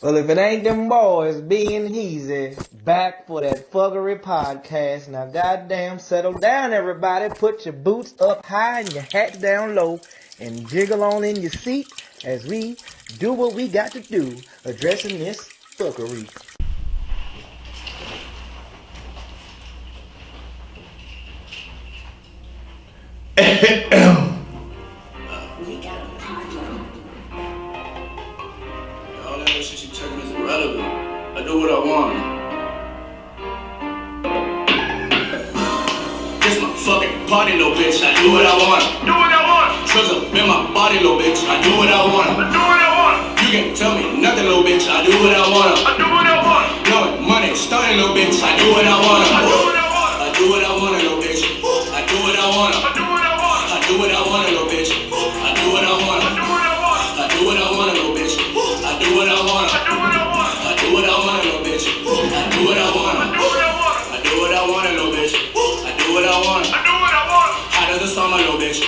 Well, if it ain't them boys being easy, back for that Phuckery podcast. Now, goddamn, settle down, everybody. Put your boots up high and your hats down low, and jiggle on in your seat as we do what we got to do, addressing this Phuckery. We got a problem. All that other shit you talking is irrelevant. I do what I want. This my fucking party, little bitch. I do what I want. Do what I want. Drugs up in my body, little bitch. I do what I want. I do what I want. You can tell me nothing, little bitch. I do what I want. I do what I want. Blowing money, starting, little bitch. I do what I want. I do what I want. I do what I want, little bitch. I do what I want. I do what I want. I do what I want, little bitch. I do what I want. I do what I want. I do what I want, little bitch. I do what I want. I do what I want. I do what I want, little bitch. I do what I want. I do what I want. I do what I want, little bitch. I do what I want. I do what I want. Hot as the summer, little bitch.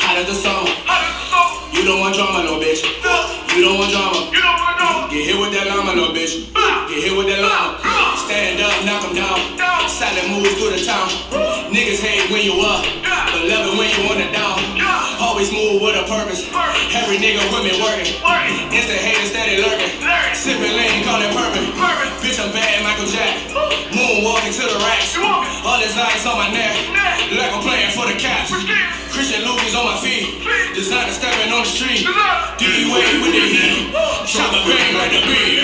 Hot as the summer. How does it go? You don't want drama, little bitch. No. You don't want drama. You don't want to know. Get hit with that llama, little bitch. Get hit with that llama. Stand up, knock 'em down. Silent moves through the town. Niggas hate when you up, but love it when you on the down. Always move with a purpose. Every nigga with me working. Instant haters steady lurking. Sipping lean, call it perfect. Bitch, I'm bad, Michael Jack. Moonwalking to the racks. All this ice on my neck. Like I'm playing for the Caps. Christian Lucas on my feet. Designer stepping on the street. D-Wade with the heat. Shot my bang like the beat.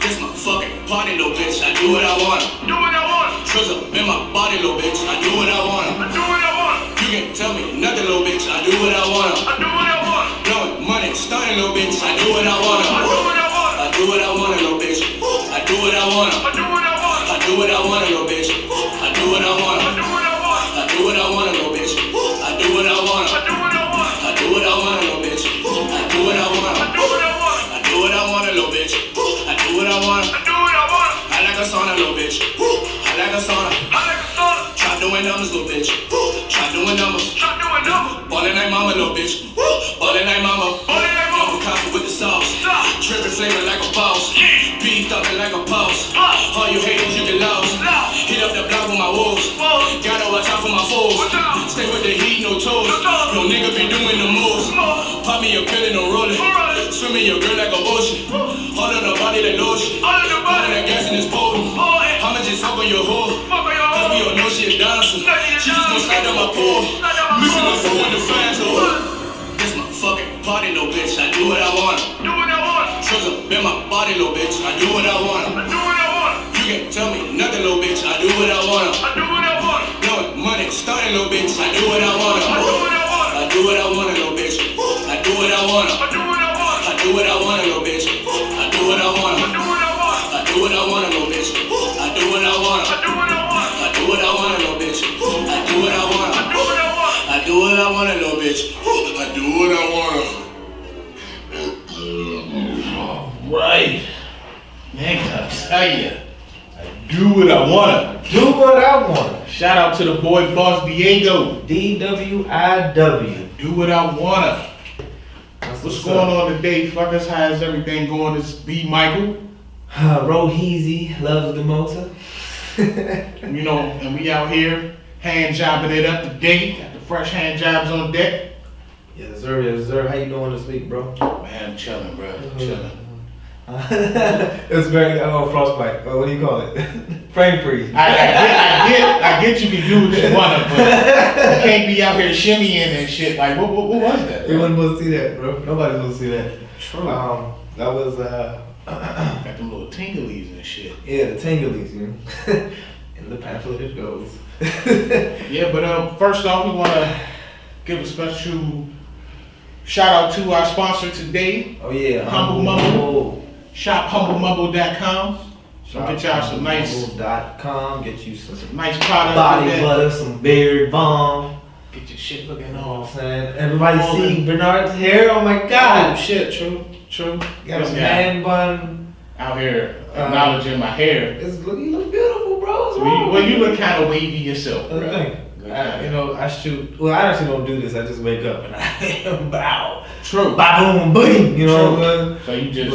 This my fucking party, little bitch. I do what I want. Do what I want. Drugs up in my body, little bitch. I do what I want. I do what I want. You can tell me nothing, little bitch. I do what I want. I do what I want. Blowing money, starting, little bitch. I do what I want. I do what I want. I do what I want, little bitch. I do what I want. I do what I want. I do what I want, little bitch. I do what I want. I do what I want. I do what I want, little bitch. I do what I want. I do what I want. I do what I want, little bitch. I do what I want. I do what I want. I do what I want, little bitch. I do what I want. I do what I want. I like a sauna, little bitch. I like a sauna. I like a soda. Try doing numbers, little bitch. Try doing numbers. Stop doing numbers. Ballin' like mama, little bitch. Ballin' like mama. Ballin' like mama. Double coffee with the sauce. Trippin' flavor like a boss. Yeah. Beef thumping like a boss. All you haters, you get lost. Hit up the block with my wolves. Gotta watch out for my foes. Stay with the heat, no toes. No nigga be doing the moves. Pop me a pill and no rollin'. Swimming your girl like a ocean. All on the body like lotion. All in the All body. that gas in this potent. I'ma just fuck on your hoe. Fuck on your Cause we hoe. all know she a dancer. She just gon' slide down my pole. Listen to four in the fast. This my fucking party, little bitch. I do what I want. Do what I want. Drugs up in my body, little bitch. I do what I want. I do what I want. You can tell me nothing, little bitch. I do what I want. I do what I want. Blowing money, starting, little bitch. I do what I want. I do what I want. I do what I want, little bitch. I do what I want. I do what I want. I do what I want, little bitch. I do what I want. I do what I want. I do what I want, little bitch. I do what I want. I do what I want. I do what I want, little bitch. I do what I want. I do what I want. I do what I want, little bitch. I do what I want. Right. Man, can I tell ya, I do what I wanna. Do what I want. Shout out to the boy Boss Diego. DWIW. Do what I wanna. That's What's going on today, fuckers? How's everything going? It's B. Michael. Roheezy loves the motor. You know, and we out here hand jobbing it up today. Got the fresh hand jobs on deck. Yes sir, yes sir. How you doing this week, bro? Man, I'm chilling, bro. Chilling. It's very frostbite. What do you call it? Frame freeze. I get you can do what you wanna, but you can't be out here shimmying and shit. Like, what was that? You wasn't supposed to see that, bro. Nobody's supposed to see that. True. That was Got them little tinglies and shit. yeah, the tinglies, you know. In the pamphlet it goes. Yeah, but first off, we want to give a special shout out to our sponsor today, Oh yeah, Humble Mumble. Shop HumbleMumble.com. So get y'all some nice HumbleMumble.com. Get you some nice products. body with that. butter, some beard balm. Get your shit looking You know what all. I'm saying? Everybody All see in. Bernard's hair? Oh my Oh god. shit, true. Got This a guy man bun. out here acknowledging my hair. You look beautiful, bro. What's So wrong well, with you look kind of wavy yourself, That's the bro. thing. I shoot. Well, I actually don't do this. I just wake up and I bow. True. Boom, boom. You know. So you just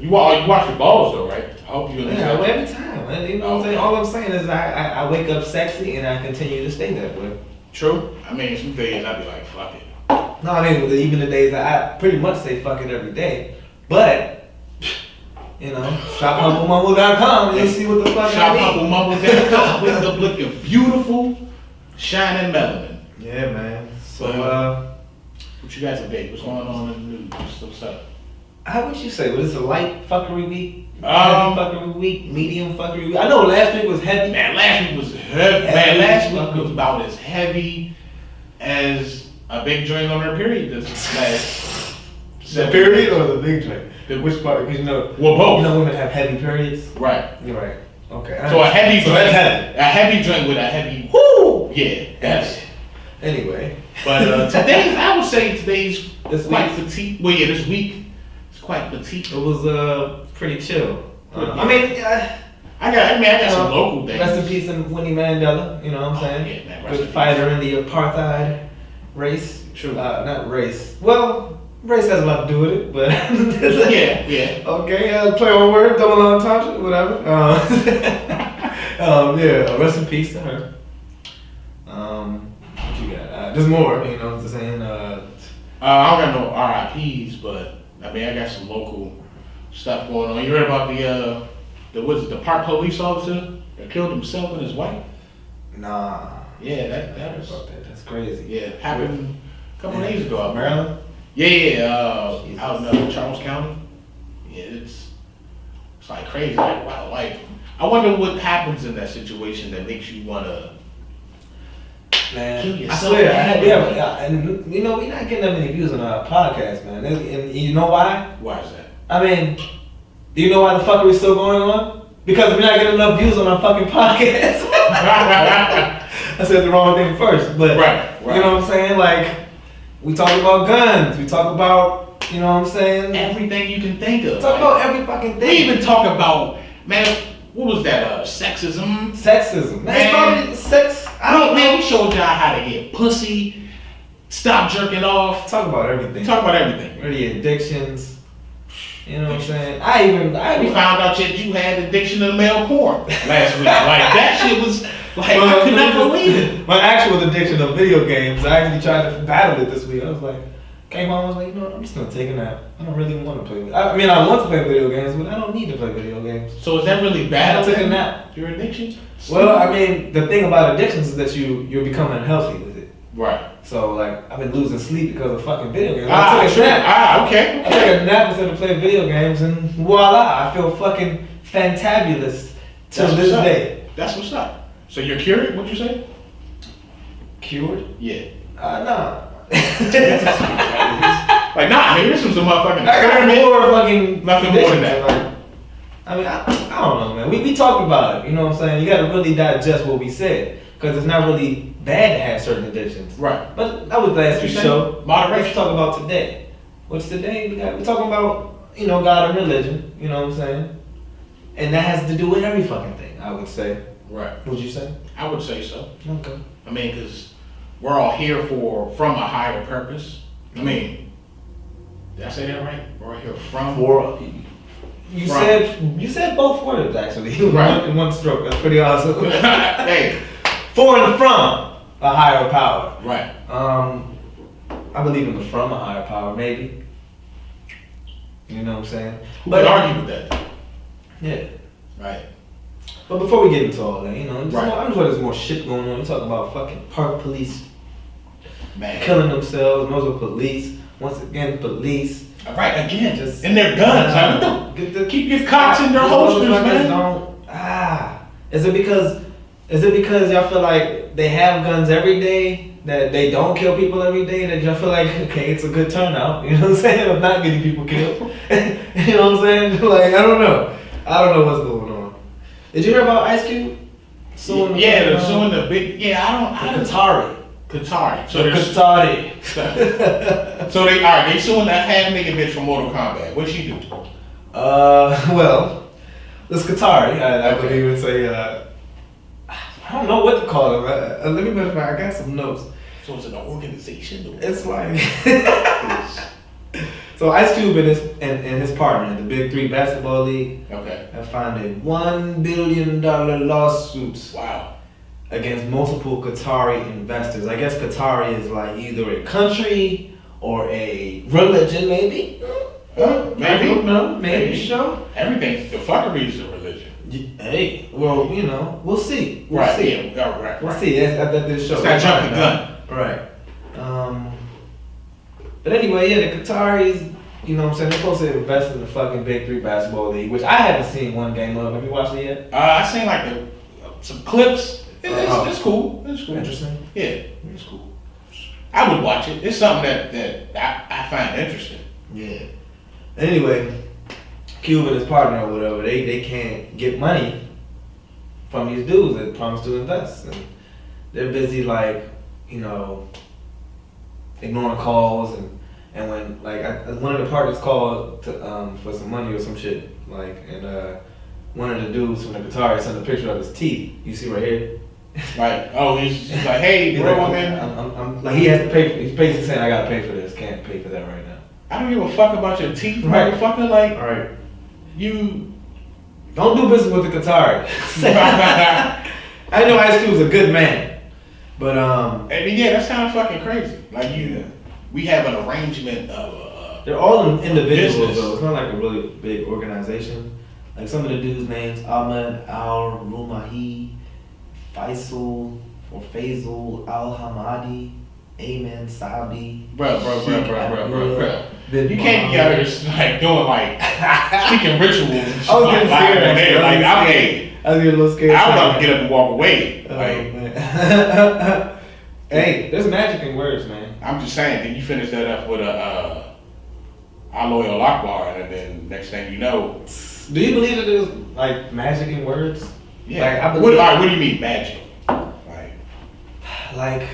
you watch your balls though, right? I hope you. Yeah, every time. Man. You know what I'm saying? All I'm saying is I wake up sexy and I continue to stay that way. True. I mean, some days I'd be like, fuck it. No, I mean even the days that I pretty much say fuck it every day, but. ShopHumbleMumble.com, you'll see what the fuck I mean. ShopHumbleMumble.com, wake up looking beautiful, shining melanin. Yeah, man. So, what you guys today? What's going on in the news? What's up? How would you say? Was this a light fuckery week? Heavy fuckery week? Medium fuckery week? I know last week was heavy. Man, last week was heavy. Man, last week was about as heavy as a big joint on her period this last. The period or the big joint? Which part? Because well, both. Women have heavy periods. Right. You're right. Okay. So a heavy joint. Heavy. A heavy joint with a heavy. Woo! Yeah. That's. Anyway. But I would say today's quite petite. Well, yeah, this week it's quite petite. It was pretty chill. I got some local things. Rest in peace to Winnie Mandela. You know what I'm saying? Yeah, man. Good fighter in the apartheid race. True. Not race. Well. Race has a lot to do with it, but yeah. Okay, play on word, double entendre, whatever. Rest in peace to her. What you got? There's more, you know what I'm saying. I don't got no RIPs, but I mean I got some local stuff going on. You heard about the park police officer that killed himself and his wife? Nah. Yeah, that was about that. That's crazy. Yeah, it happened a couple days ago out Maryland. Out in Charles County. Yeah, it's like crazy. Like wow, like I wonder what happens in that situation that makes you wanna kill yourself. I swear, and we're not getting that many views on our podcast, man. And you know why? Why is that? I mean, do you know why the fuck are we still going on? Because we're not getting enough views on our fucking podcast. I said the wrong thing first, but right. You know what I'm saying? Like. We talk about guns. We talk about, you know what I'm saying? Everything you can think of. Talk about every fucking thing. We even talk about, man, what was that? Sexism. Sexism. Man, it's probably sex. I don't know. Man, we showed y'all how to get pussy. Stop jerking off. Talk about everything. Really addictions. You know what I'm saying? We found out that you had addiction to male porn last week. Like that shit was. Like, I could not believe it. My actual addiction of video games, I actually tried to battle it this week. I was like, came home, I was like, you know what, I'm just going to take a nap. I don't really want to play. I mean, I want to play video games, but I don't need to play video games. So is that really bad? I'll take a nap. Your addiction? Well, I mean, the thing about addictions is that you're becoming unhealthy with it. Right. So, like, I've been losing sleep because of fucking video games. I took a nap. Okay. I took a nap instead of playing video games, and voila, I feel fucking fantabulous till this day. That's what's up. So you're cured? What you say? Cured? Yeah. Nah. Like nah, maybe this was some motherfucking. I got more fucking nothing more than that. Like, I mean, I don't know, man. We talked about it. You know what I'm saying? You got to really digest what we said because it's not really bad to have certain addictions. Right. But that was last week's show. Moderation. Let's talk about today. What's today? We're talking about God and religion. You know what I'm saying? And that has to do with every fucking thing. I would say. Right. Would you say? I would say so. Okay. I mean, because we're all here from a higher purpose. I mean, did I say that right? We're all here You said both words actually. Right. In one stroke. That's pretty awesome. Hey. For and from a higher power. Right. I believe in the from a higher power, maybe. You know what I'm saying? Who could argue with that? Yeah. Right. But before we get into all that, I'm right. sure there's more shit going on. You talking about fucking park police, man, killing themselves. Those are police. Once again, police. Right again, just in their guns. Keep your cocks in their holsters, man. Is it because y'all feel like they have guns every day that they don't kill people every day that y'all feel like okay, it's a good turnout? You know what I'm saying? Of not getting people killed. You know what I'm saying? Like I don't know what's going on. Did you hear about Ice Cube? Suing the big. I don't. Qatari. So Qatari. So they suing that half nigga bitch from Mortal Kombat. What'd she do? Well, this Qatari, I believe it's her I don't know what to call it. Let me matter of fact, I got some notes. So it's an organization. It's like so Ice Cube and his partner, the Big Three Basketball League, have filed a $1 billion lawsuit. Wow. Against multiple Qatari investors. I guess Qatari is like either a country or a religion, maybe. Maybe. I don't know. Maybe. Sure. Everything. The fuckery is a religion. Hey, well, you know, we'll see. We'll Right. see. Yeah. Right. We'll see. That's this show. Let's not jump the gun. Right. But anyway, yeah, the Qataris, you know what I'm saying, they're supposed to invest in the fucking Big Three Basketball League, which I haven't seen one game of. Have you watched it yet? I seen like some clips. It's cool. It's cool. Interesting. Yeah, it's cool. I would watch it. It's something that I find interesting. Yeah. Anyway, Cube and his partner or whatever, they can't get money from these dudes that promise to invest. And they're busy like, you know, ignoring calls and when like one of the partners called to for some money or some shit, like, and one of the dudes from the Qatar sent a picture of his teeth. You see right here? Like, oh, he's like, hey, bro, like, man. I'm like, he has to pay for, he's basically saying I gotta pay for this, can't pay for that right now. I don't give a fuck about your teeth, Right. motherfucker. Like, Alright. you Don't do business with the Qatari. I know Ice Cube's a good man. But I mean, yeah, that's kind of fucking crazy. Like we have an arrangement of they're all individuals business. though. It's not like a really big organization. Like some of the dudes' names: Ahmed Al Rumahi, Faisal or Faisal Al Hamadi, Ayman Sabi. bro. Bin You can't be out here like doing like speaking rituals and shit I was like getting live scared, on air. Like, I was getting a little scared. I was about to get up and walk away. Oh, Like, man. Hey, there's magic in words, man. I'm just saying, then you finish that up with a Aloy Akbar, and then next thing you know, Do you believe that there's like magic in words? yeah. Like, I What, believe, all right, what do you mean magic? Like,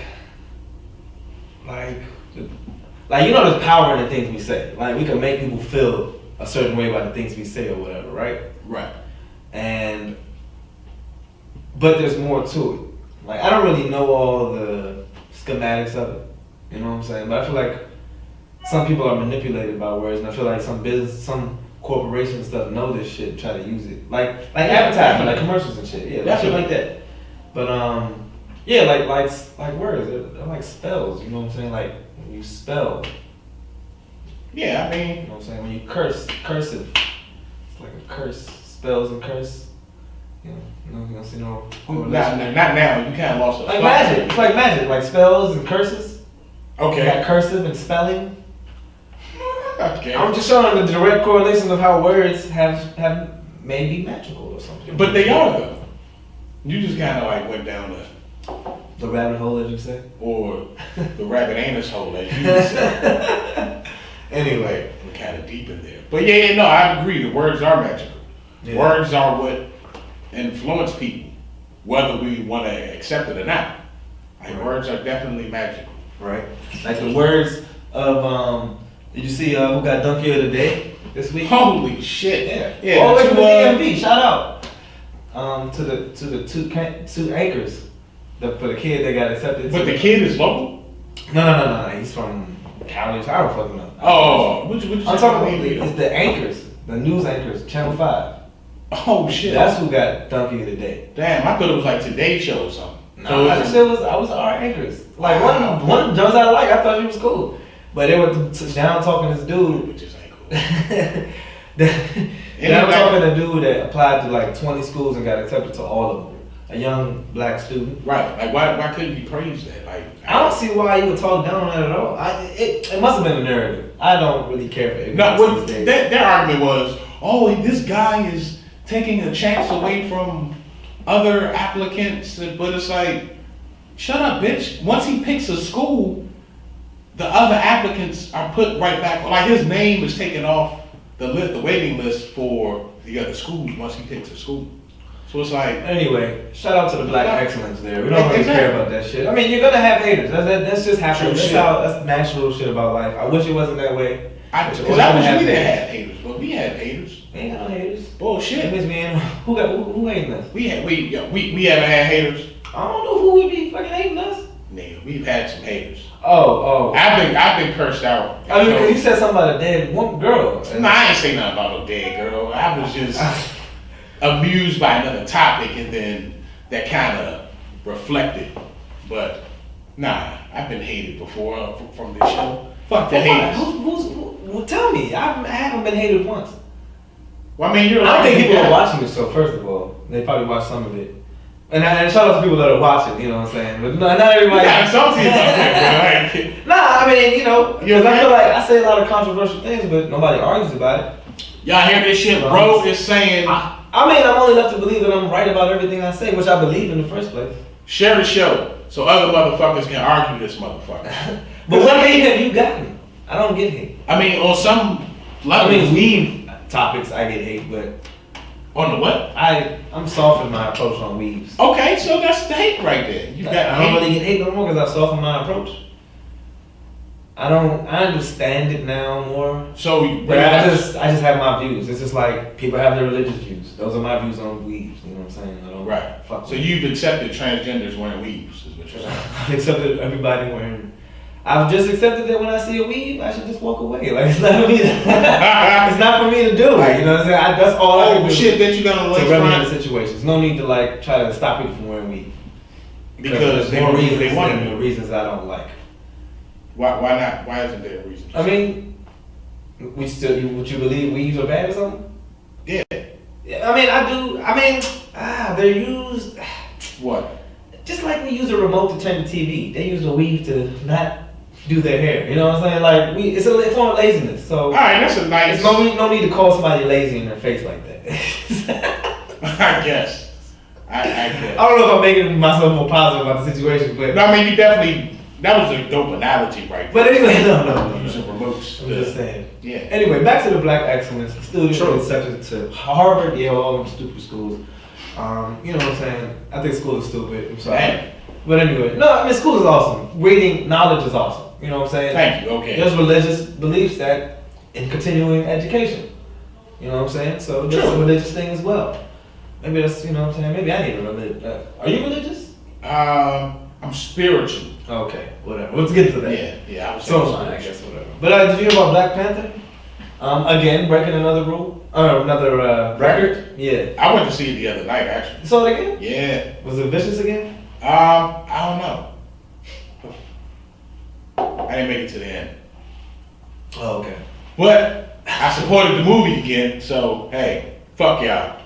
like you know, there's power in the things we say. Like we can make people feel a certain way about the things we say or whatever, right? right. But there's more to it. Like I don't really know all the schematics of it. You know what I'm saying? But I feel like some people are manipulated by words, and I feel like some corporations stuff know this shit and try to use it. Like advertising, like commercials and shit. Yeah, that shit like that. But yeah, like words, they're like spells. You know what I'm saying? Like when you spell. Yeah, I You mean, know what I'm saying? When you cursive, it's like a curse, spells and curse. You don't see no correlation. not now. You kind of lost a Like magic. It's like magic, like spells and curses. You Okay. got cursive and spelling. Okay. I'm just showing the direct correlation of how words have maybe magical or something. But they are though. You just kind of like went down the rabbit hole, as you say. or the rabbit anus hole, as you would say. Anyway, We're kind of deep in there. But yeah, no, I agree. The words are magical. Yeah. Words are what influence people, whether we want to accept it or not. Like Right. words are definitely magical. right? Like the words of did you see who got Donkey of the Day this week? Holy shit! Yeah. All the way from the two, DMV. Shout out to the two anchors. For the kid that got accepted. But the kid is local. No. He's from Cali. I don't fucking know. Oh, which I'm talking about it's the anchors, the news anchors, Channel 5. Oh shit! That's who got Donkey of the Day. Damn, I thought it was like Today's Show or something. No, that shit was I was our anchors. Like one of the jokes I like, I thought he was cool, but they were down talking this dude. Which is ain't cool. Down talking the dude that applied to like 20 schools and got accepted to all of them. A young black student. Right? Like why couldn't you praise that? Like I don't see why you would talk down on that at all. It must have been a narrative. I don't really care for it. No, their argument was, oh, this guy is taking a chance away from other applicants, but it's like, shut up, bitch. Once he picks a school, the other applicants are put right back. Like his name is taken off the list, the waiting list for the other schools once he picks a school. So it's like, anyway, shout out to the black excellence there. We don't really care about that shit. I mean, you're gonna have haters. That's just happening. That's natural shit about life. I wish it wasn't that way. because I wish we didn't have haters, but we have haters. We ain't got no haters. Bullshit. That means we ain't. Who hating us? We haven't had haters. I don't know who would be fucking hating us. Nigga, we've had some haters. Oh. I've been cursed out. I mean, because you said something about a dead girl. No, I ain't say nothing about no dead girl. I was just amused by another topic, and then that kind of reflected. But nah, I've been hated before from this show. Fuck the haters. Well, tell me. I haven't been hated once. Well, I mean, you're. I don't think people are watching the show. First of all, they probably watch some of it. And shout out to people that are watching, you know what I'm saying? But not everybody. Yeah, I'm salty about that, bro. Nah, I mean, you know, because I feel like I say a lot of controversial things, but nobody argues about it. Y'all hear this shit? Bro is saying. I mean, I'm only left to believe that I'm right about everything I say, which I believe in the first place. Share the show so other motherfuckers can argue this motherfucker. But what hate have you gotten? I don't get hate. I mean, on some level. I mean, weave topics I get hate, but. On the what? I'm soft in my approach on weaves. Okay, so that's the hate right there. You got I don't really get hate no more because I soften my approach. I understand it now more. So, but I just have my views. It's just like people have their religious views. Those are my views on weaves. You know what I'm saying? I don't right. Fuck so you've accepted transgenders wearing weaves, is what you're saying? I've accepted everybody wearing. I've just accepted that when I see a weave, I should just walk away. Like it's not for me. It's not for me to do. Like you know what I'm saying? That's all I can do. Shit that you gonna to remedy the situations. No need to like try to stop people from wearing weave. Because there are reasons they want and the reasons I don't like. Why not? Why isn't there a reason? I mean, would you believe weaves are bad or something? Yeah. I mean, I do. I mean, they're used. What? Just like we use a remote to turn the TV, they use a weave to not do their hair. You know what I'm saying? Like it's a form of laziness. So all right, that's a nice. There's no need to call somebody lazy in their face like that. I guess. I guess. I don't know if I'm making myself more positive about the situation, but no, I mean you definitely. That was a dope analogy, right? But anyway, no. Using remotes. I'm just saying. Yeah. Anyway, back to the black excellence. The student is accepted to Harvard, Yale, all them stupid schools. You know what I'm saying? I think school is stupid. I'm sorry. Damn. But anyway, no, I mean school is awesome. Reading knowledge is awesome. You know what I'm saying? Thank you. Okay. There's religious beliefs that in continuing education. You know what I'm saying? So there's a religious thing as well. Maybe that's you know what I'm saying. Maybe I need a religion. Are you religious? I'm spiritual. Okay, whatever. Let's get to that. Yeah. I was So I guess whatever. But did you hear about Black Panther? Again, breaking another rule, another record. Yeah. I went to see it the other night, actually. You saw it again? Yeah. Was it vicious again? I don't know. I didn't make it to the end. Oh, okay. But I supported the movie again, so hey, fuck y'all.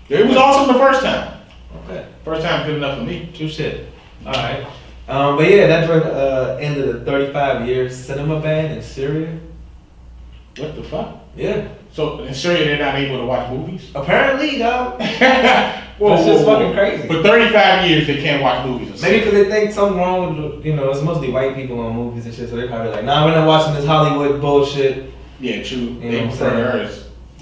It was awesome the first time. Okay. First time's good enough for me. True shit. All right. But yeah, that drug ended a 35-year cinema ban in Syria. What the fuck? Yeah. So in Syria they're not able to watch movies? Apparently, dog. Whoa, That's just fucking crazy. For 35 years they can't watch movies. Maybe because they think something wrong with, you know, it's mostly white people on movies and shit, so they're probably like, nah, we're not watching this Hollywood bullshit. Yeah, true. You know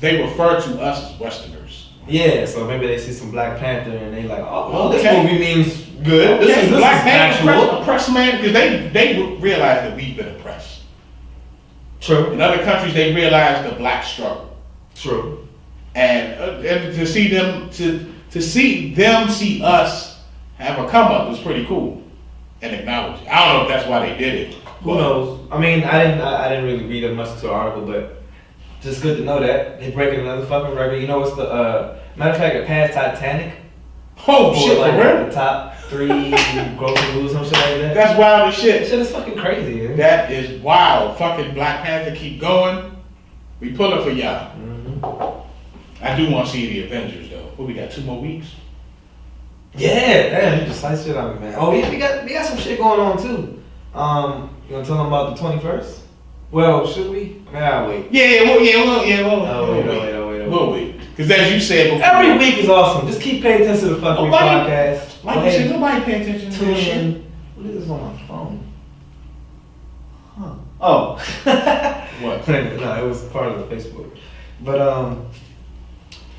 They refer to us as Westerners. Yeah, so maybe they see some Black Panther and they like, oh, well, this movie means good. Okay. This is Black Panther actual. oppressed man, because they realize that we've been oppressed. True. In other countries, they realize the black struggle. True. And to see them see us have a come up was pretty cool and acknowledge it. I don't know if that's why they did it. Who knows? I mean, I didn't really read much into the article, but just good to know that they're breaking another fucking record. You know what's the matter of fact? It passed Titanic. Oh shit! Like For real? the top 3 grossing movies, some shit like that. That's wild as shit. That shit is fucking crazy. Yeah? That is wild. Fucking Black Panther, keep going. We pulling for y'all. Mm-hmm. I do want to see the Avengers though. What we got? 2 more weeks. Yeah, damn, you just slice shit on me, man. Oh yeah, we got some shit going on too. You wanna tell them about the 21st? Well, should we? Nah, wait. We'll wait. Because as you said before, every week is awesome. Just keep paying attention to the Phuckery podcast. Like you said, nobody paying attention to Tune this shit. in. What is this on my phone? Huh. Oh. What? No, it was part of the Facebook. But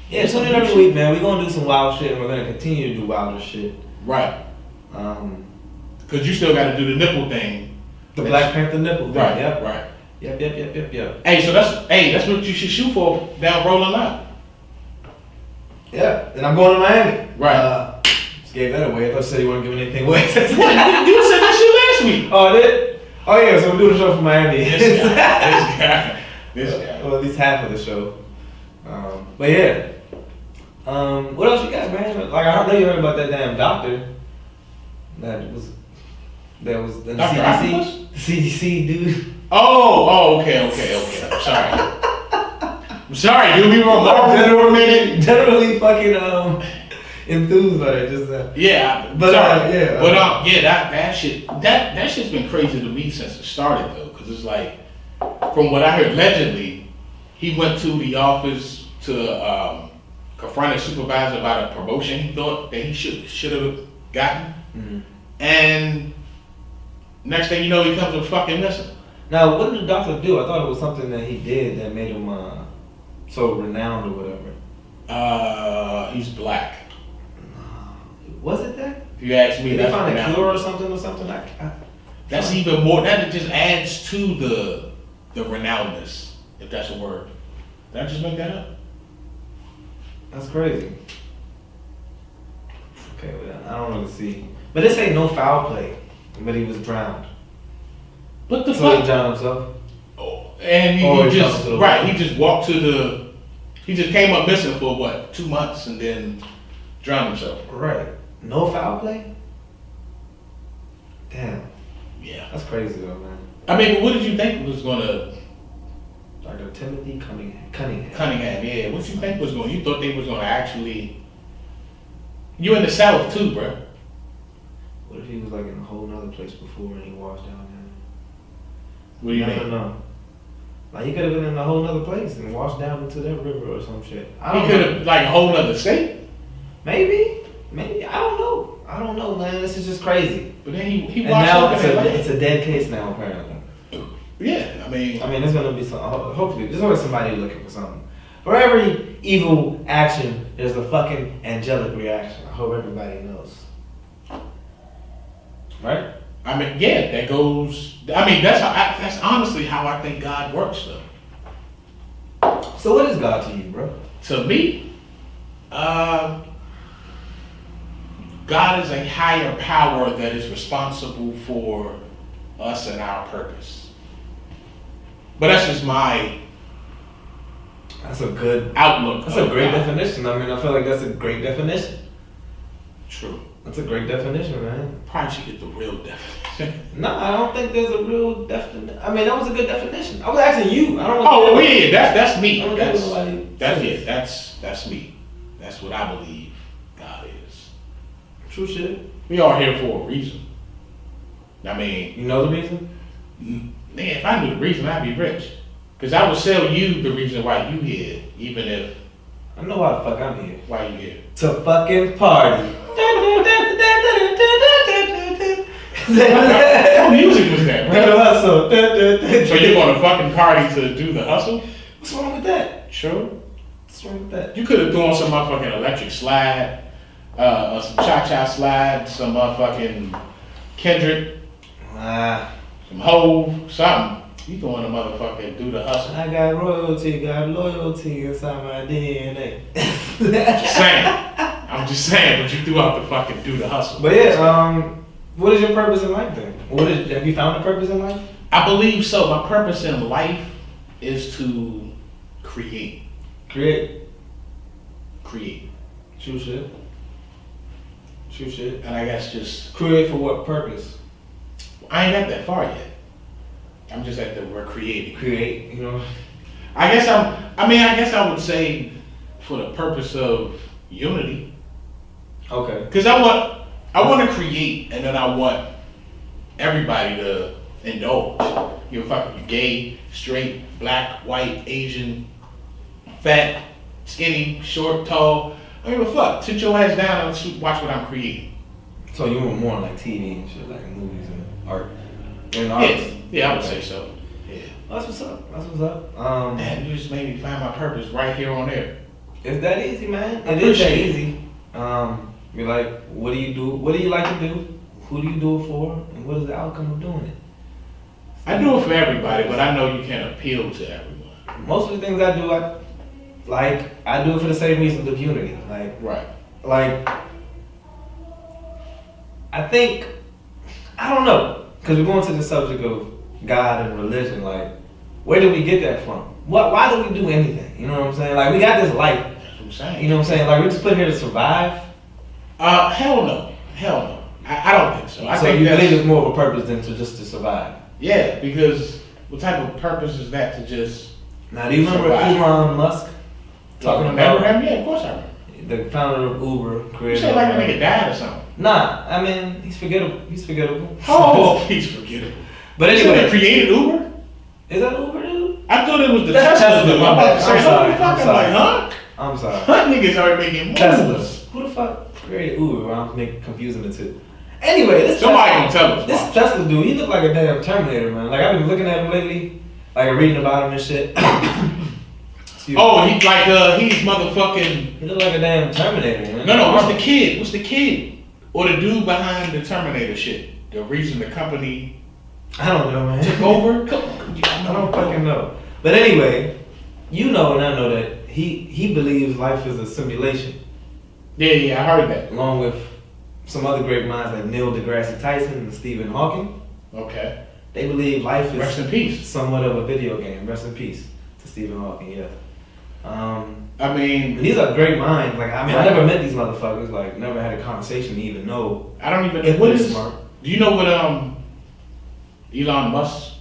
yeah, tune in every week, man. We're gonna do some wild shit and we're gonna continue to do wilder shit. Right. Because you still gotta do the nipple thing. The Black Panther nipple thing. Right. Yep. Right. Yep. Hey, so that's what you should shoot for down Rolling Loud. Yeah, and I'm going to Miami. Right. just gave that away. I thought you said you weren't giving anything away. What? You said that shit last week. Oh, I did? Oh, yeah, so we're doing the show from Miami. This guy. Well, at least half of the show. But yeah. What else you got, man? Like, I know you heard about that damn doctor. That was the Dr. CDC. Octopus? The CDC, dude. Oh, okay. I'm sorry, dude. We were marking for a minute. Generally fucking enthused by it. Just Yeah, but that shit. That shit's been crazy to me since it started though, because it's like, from what I heard, allegedly, he went to the office to confront his supervisor about a promotion he thought that he should have gotten, and next thing you know, he comes up fucking missing. Now, what did the doctor do? I thought it was something that he did that made him so renowned or whatever. He's black. Was it that? If you ask me, Did they that's find a renowned. cure or something? That's even more. That just adds to the renownedness, if that's a word. Did I just make that up? That's crazy. Okay, well, I don't really see. But this ain't no foul play. But he was drowned. What the So he fuck? drowned himself? Oh, and Or he he just fell to the right. water. He just walked to the. He just came up missing for what, 2 months, and then drowned himself. Right. No foul play? Damn. Yeah. That's crazy though, man. I mean, but what did you think was gonna Dr. Timothy Cunningham. Cunningham? Yeah. What you think was going? You thought they was gonna actually. You in the South too, bro. What if he was like in a whole nother place before and he washed down there? What do you I mean? don't know. Like he could have been in a whole nother place and washed down into that river or some shit. I He don't could know. have like a whole other state. Maybe. I don't know, man. This is just crazy. But then he And washed now up it's in a, Atlanta. it's a dead case now, apparently. Yeah, I mean, There's gonna be some. Hopefully, there's always somebody looking for something. For every evil action, there's a fucking angelic reaction. I hope everybody knows. Right? yeah, that goes. I mean, that's honestly how I think God works, though. So, what is God to you, bro? To me, God is a higher power that is responsible for us and our purpose. But that's just my That's a good. outlook. That's a of great God. definition. I feel like that's a great definition. True. That's a great definition, man. Probably should get the real definition. No, I don't think there's a real definition. That was a good definition. I was asking you. I don't know. Oh yeah, that's me. I don't That's think nobody that's says. it. That's me. That's what I believe God is. True shit. We are here for a reason. I mean, You know the reason? man, if I knew the reason, I'd be rich. Cause I would sell you the reason why you here, even if I know why the fuck I'm here. why you here. To fucking party. What music was that, Do the bro? hustle. So you're going to fucking party to do the hustle? What's wrong with that? Sure. What's wrong with that? You could have thrown some motherfucking electric slide, some cha-cha slide, some motherfucking Kendrick, some Hove, something. You throwing a motherfucking do the hustle. I got royalty, got loyalty inside my DNA. Just saying. I'm just saying, but you threw out the fucking do the hustle. But yeah, what is your purpose in life then? Have you found a purpose in life? I believe so. My purpose in life is to create. Create. True shit. And I guess just, Create for what purpose? I ain't got that far yet. I'm just at the word creating. Create, you know. I guess I would say for the purpose of unity. Okay. Because I want to create, and then I want everybody to indulge. You fucking gay, straight, black, white, Asian, fat, skinny, short, tall. I don't give a fuck. Sit your ass down and watch what I'm creating. So you were more like TV and shit, like movies and art. And art. Yeah, I would say so. Yeah. That's what's up. Man, you just made me find my purpose right here on air. It's that easy, man. I It is that appreciate it. easy. You're like, what do you do? What do you like to do? Who do you do it for? And what is the outcome of doing it? I do it for everybody, but I know you can't appeal to everyone. Most of the things I do, I do it for the same reasons of unity. Right. Like I think, I don't know, because we're going to the subject of God and religion. Like, where did we get that from? Why do we do anything? You know what I'm saying? Like, we got this life. That's what I'm saying. You know what I'm saying? Like, we're just put here to survive. Hell no. I don't think so. I So think you that's, believe there's more of a purpose than to just to survive. yeah, because what type of purpose is that to just Now, do you remember survive? Elon Musk talking Remember about him? Yeah, of course I remember. the founder of Uber, You creator? say like a nigga died or something. Nah, I mean he's forgettable. He's forgettable. Oh, he's forgettable. But You said anyway, they created Uber? is that Uber, dude? I thought it was the That's Tesla Tesla, dude. my I'm about bad. to say, I'm what sorry, the fuck? I'm I'm sorry. like, huh? I'm sorry. Huh, niggas are making moves. Tesla. Who the fuck created Uber? I'm confusing the two. Anyway, this Somebody Tesla, can tell us. This Bob. Tesla dude, he look like a damn Terminator, man. Like I've been looking at him lately, like reading about him and shit. Excuse me. Oh, he's motherfucking. He look like a damn Terminator, man. No, what's the kid? What's the kid? Or the dude behind the Terminator shit? The reason the company I don't know, man. took over? Come on. I don't fucking know. But anyway, you know and I know that he believes life is a simulation, Yeah, I heard that. along with some other great minds like Neil deGrasse Tyson and Stephen Hawking. Okay. They believe life is Rest in peace. somewhat of a video game. Rest in peace to Stephen Hawking, yeah. I mean, These are great minds. Like I Right. never met these motherfuckers. Like never had a conversation to even know I don't even. if What they're is? smart. Do you know what Elon Musk's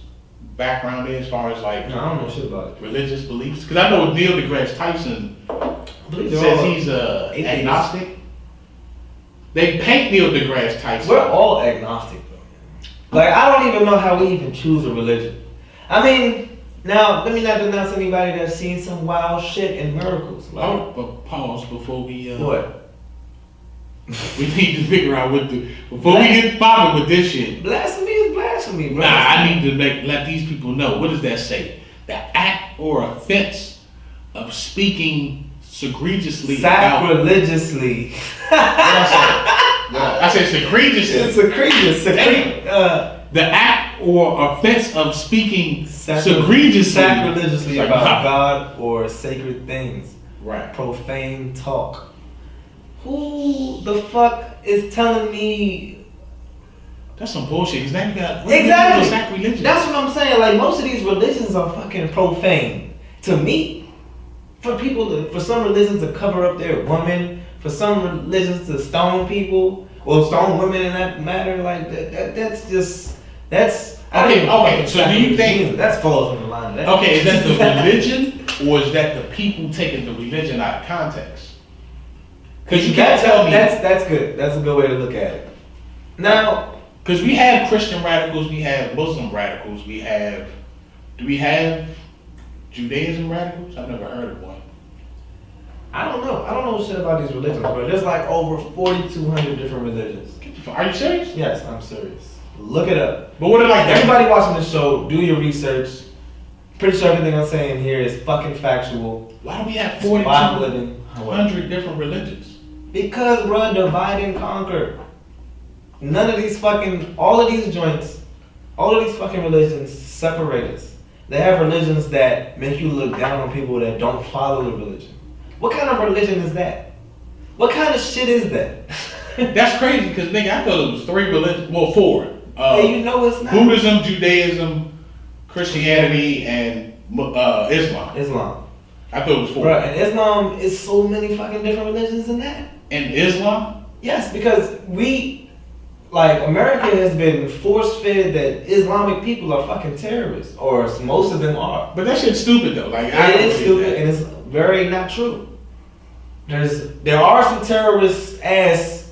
background is as far as like No, I don't know shit about it. religious beliefs? Because I know Neil deGrasse Tyson I believe they're says all- he's atheist. agnostic. They paint Neil deGrasse Tyson. We're all agnostic though. Like I don't even know how we even choose a religion. I mean, now let me not denounce anybody that's seen some wild shit and miracles. Like, Oh, but pause before we. what? We need to figure out before we get bothered with this shit. Blasphemy is blasphemy, bro. Nah, I need to let these people know. What does that say? The act or offense of speaking egregiously about. Sacrilegiously. What I said egregiously. It's egregious. The act or offense of speaking egregiously. Sacrilegiously Like, about huh. God or sacred things. Right. Profane talk. Who the fuck is telling me? That's some bullshit. Because now you got Exactly. sacrilegious. That's what I'm saying. Like most of these religions are fucking profane. To me, for some religions to cover up their women, for some religions to stone people or stone women in that matter, like that's I don't Okay, even okay, fucking so do you think- Jesus, that's falls from the line? Okay, is that the religion or is that the people taking the religion out of context? Because you can't tell me. That's good. That's a good way to look at it. Now, Because we have Christian radicals, we have Muslim radicals, do we have Judaism radicals? I've never heard of one. I don't know. I don't know shit about these religions, but there's like over 4,200 different religions. Are you serious? Yes, I'm serious. Look it up. But what are like Everybody watching this show, do your research. Pretty sure everything I'm saying here is fucking factual. Why do we have It's Bible living. 4,200 different religions? Because, bro, divide and conquer. None of these fucking, all of these joints, all of these fucking religions separate us. They have religions that make you look down on people that don't follow the religion. What kind of religion is that? What kind of shit is that? That's crazy because nigga, I thought it was 3 religions. Well, 4. Hey, you know it's not. Buddhism, Judaism, Christianity, and Islam. Islam. I thought it was 4. Bro, and Islam is so many fucking different religions in that. And Islam? Yes, because America has been force-fed that Islamic people are fucking terrorists, or most of them are. But that shit's stupid though. Like It I don't is get stupid, that. and it's very not true. There are some terrorist-ass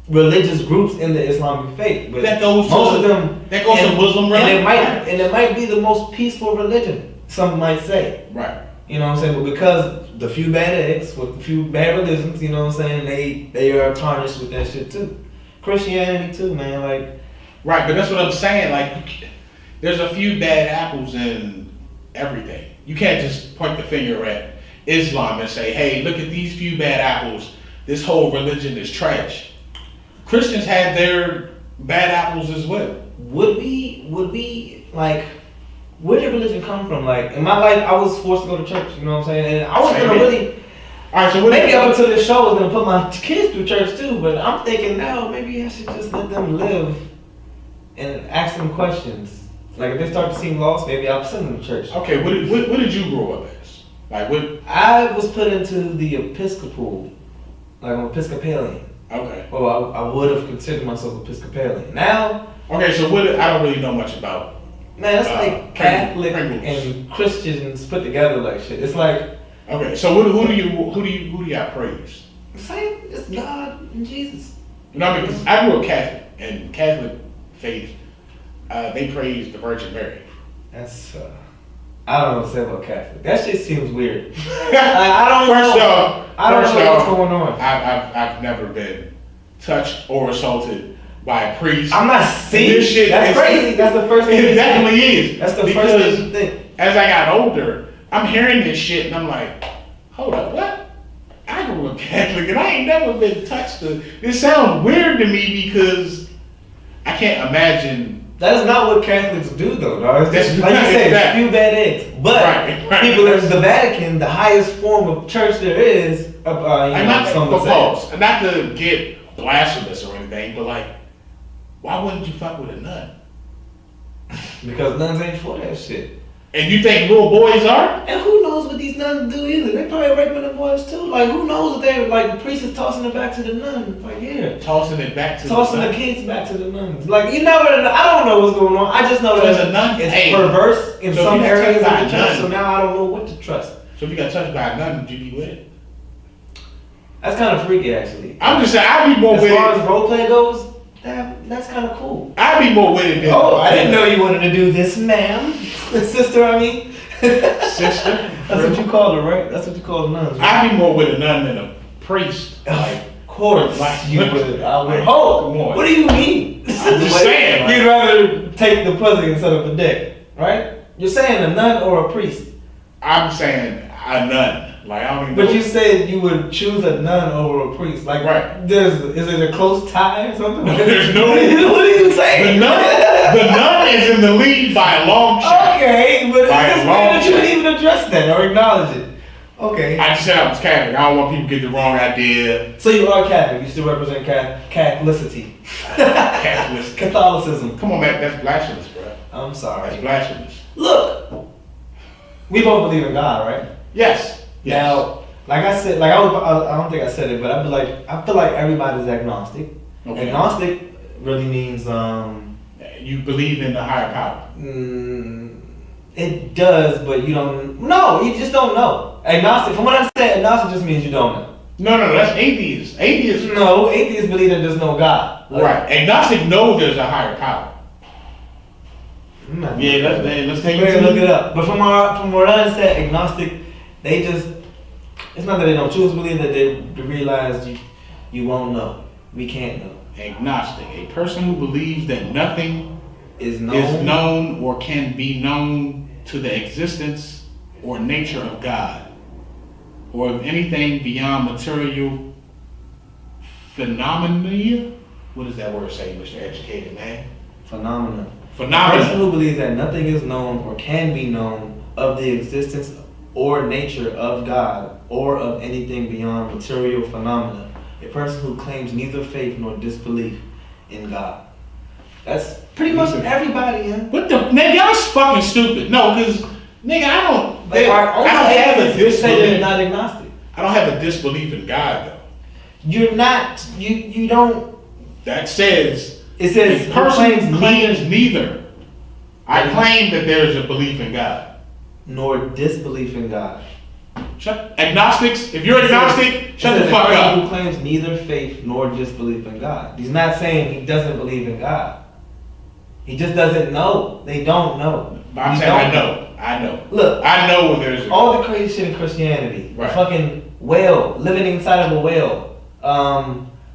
religious groups in the Islamic faith, but That goes to most the- of them that goes to Muslim and religion. it might be the most peaceful religion. Some might say. Right. You know what I'm saying? But because the few bad eggs with the few bad religions, you know what I'm saying, they are tarnished with that shit too. Christianity too, man. Like, Right, but that's what I'm saying. Like, there's a few bad apples in everything. You can't just point the finger at Islam and say, hey, look at these few bad apples. This whole religion is trash. Christians have their bad apples as well. would we like, where did religion come from? Like, in my life, I was forced to go to church. You know what I'm saying? And I was Same gonna here. really, All right, so what maybe up until this show, I was gonna put my kids through church too. But I'm thinking now, maybe I should just let them live and ask them questions. Like if they start to seem lost, maybe I'll send them to church. Okay, what did you grow up as? Like what? I was put into the Episcopal, like I'm Episcopalian. Okay. Well, I would have considered myself Episcopalian. Now, okay, so what? I don't really know much about. man, it's like Catholic Pringles. and Christians put together like shit. It's like Okay, so who do you got praise? same. It's God and Jesus. You know, I mean, 'cause I grew up Catholic, and Catholic faith, they praise the Virgin Mary. That's I don't know what to say about Catholic. That shit seems weird. I don't know. I don't know what's going on. I've never been touched or assaulted by a priest. I'm not seeing This shit that's is- crazy. That's the first thing. It definitely is. That's the Because first thing you think. as I got older, I'm hearing this shit and I'm like, hold up, what? I grew up Catholic and I ain't never been touched. This sounds weird to me because I can't imagine. That is not what Catholics do, though, dog. It's just, like you That's said, that. spew bad eggs. But Right. people in the Vatican, the highest form of church there is, I'm not some to would say. pause, not to get blasphemous or anything, but like, why wouldn't you fuck with a nun? Because nuns ain't for that shit. And you think little boys are? And who knows what these nuns do either? They probably raping the boys too. Like, who knows if they're like the priest is tossing it back to the nun? Like, yeah. Tossing it back to Tossing the the nun. kids back to the nuns. Like, you never know. I don't know what's going on. I just know So that as a nun, it's hey, perverse in so if some you got areas of touched by the a church, nun- so now I don't know what to trust. So if you got touched by a nun, would you be with it? That's kind of freaky, actually. I'm just saying, I'd be more As with far as it. role play goes, that's kind of cool. I'd be more with it than. Oh, I didn't know you wanted to do this, ma'am. Sister, I mean. Sister. That's what you call her, right? That's what you call nuns. Right? I'd be more with a nun than a priest. Like, Of course, Like, you would. I would. like, Oh, come on. what do you mean? I'm just saying, like- You'd rather take the pussy instead of the dick, right? You're saying a nun or a priest, I'm saying a nun. Like, I don't even but know. you said you would choose a nun over a priest. Like, Right. is it a close tie or something? There's no- What are you saying? The nun is in the lead by a long shot. Okay, but it's By a just long weird that you shot. didn't even address that or acknowledge it. Okay. I just said I was Catholic. I don't want people to get the wrong idea. So you are Catholic. You still represent Catholicity. Catholic. Catholicism. Come on, man. That's blasphemous, bro. I'm That's sorry. blasphemous. Look, we both believe in God, right? Yes. Yes. Now, like I said, like I don't think I said it, but I feel like everybody's agnostic. Okay. Agnostic really means You believe in the higher power. it does, but you don't. No, you just don't know. Agnostic. From what I said, agnostic just means you don't know. No, that's atheist. Atheist. No, atheists believe that there's no God. Right. Agnostic knows there's a higher power. Yeah, let's take We're gonna look it up. But from what I understand, agnostic, they just, it's not that they don't choose to believe, that they realize you won't know. We can't know. Agnostic, a person who believes that nothing Is is known or can be known to the existence or nature of God, or of anything beyond material phenomena. What does that word say, Mr. Educated Man? Phenomena. A person Phenomena. who believes that nothing is known or can be known of the existence or nature of God or of anything beyond material phenomena. A person who claims neither faith nor disbelief in God. That's pretty much everybody, huh? What the nigga? Y'all fucking stupid. No, because nigga, I don't. Like, I don't have a you say they're disbelief. not agnostic. I don't have a disbelief in God though. You're not. You don't. That says It says a person who claims neither. I claim that there's a belief in God. nor disbelief in God. Shut agnostics. If you're It says- agnostic, it shut the says fuck a person up. who claims neither faith nor disbelief in God. He's not saying he doesn't believe in God. He just doesn't know. They don't know. But I'm You saying I don't know. I know. Look, I know when there's a all the crazy shit in Christianity. Right. The fucking whale, living inside of a whale.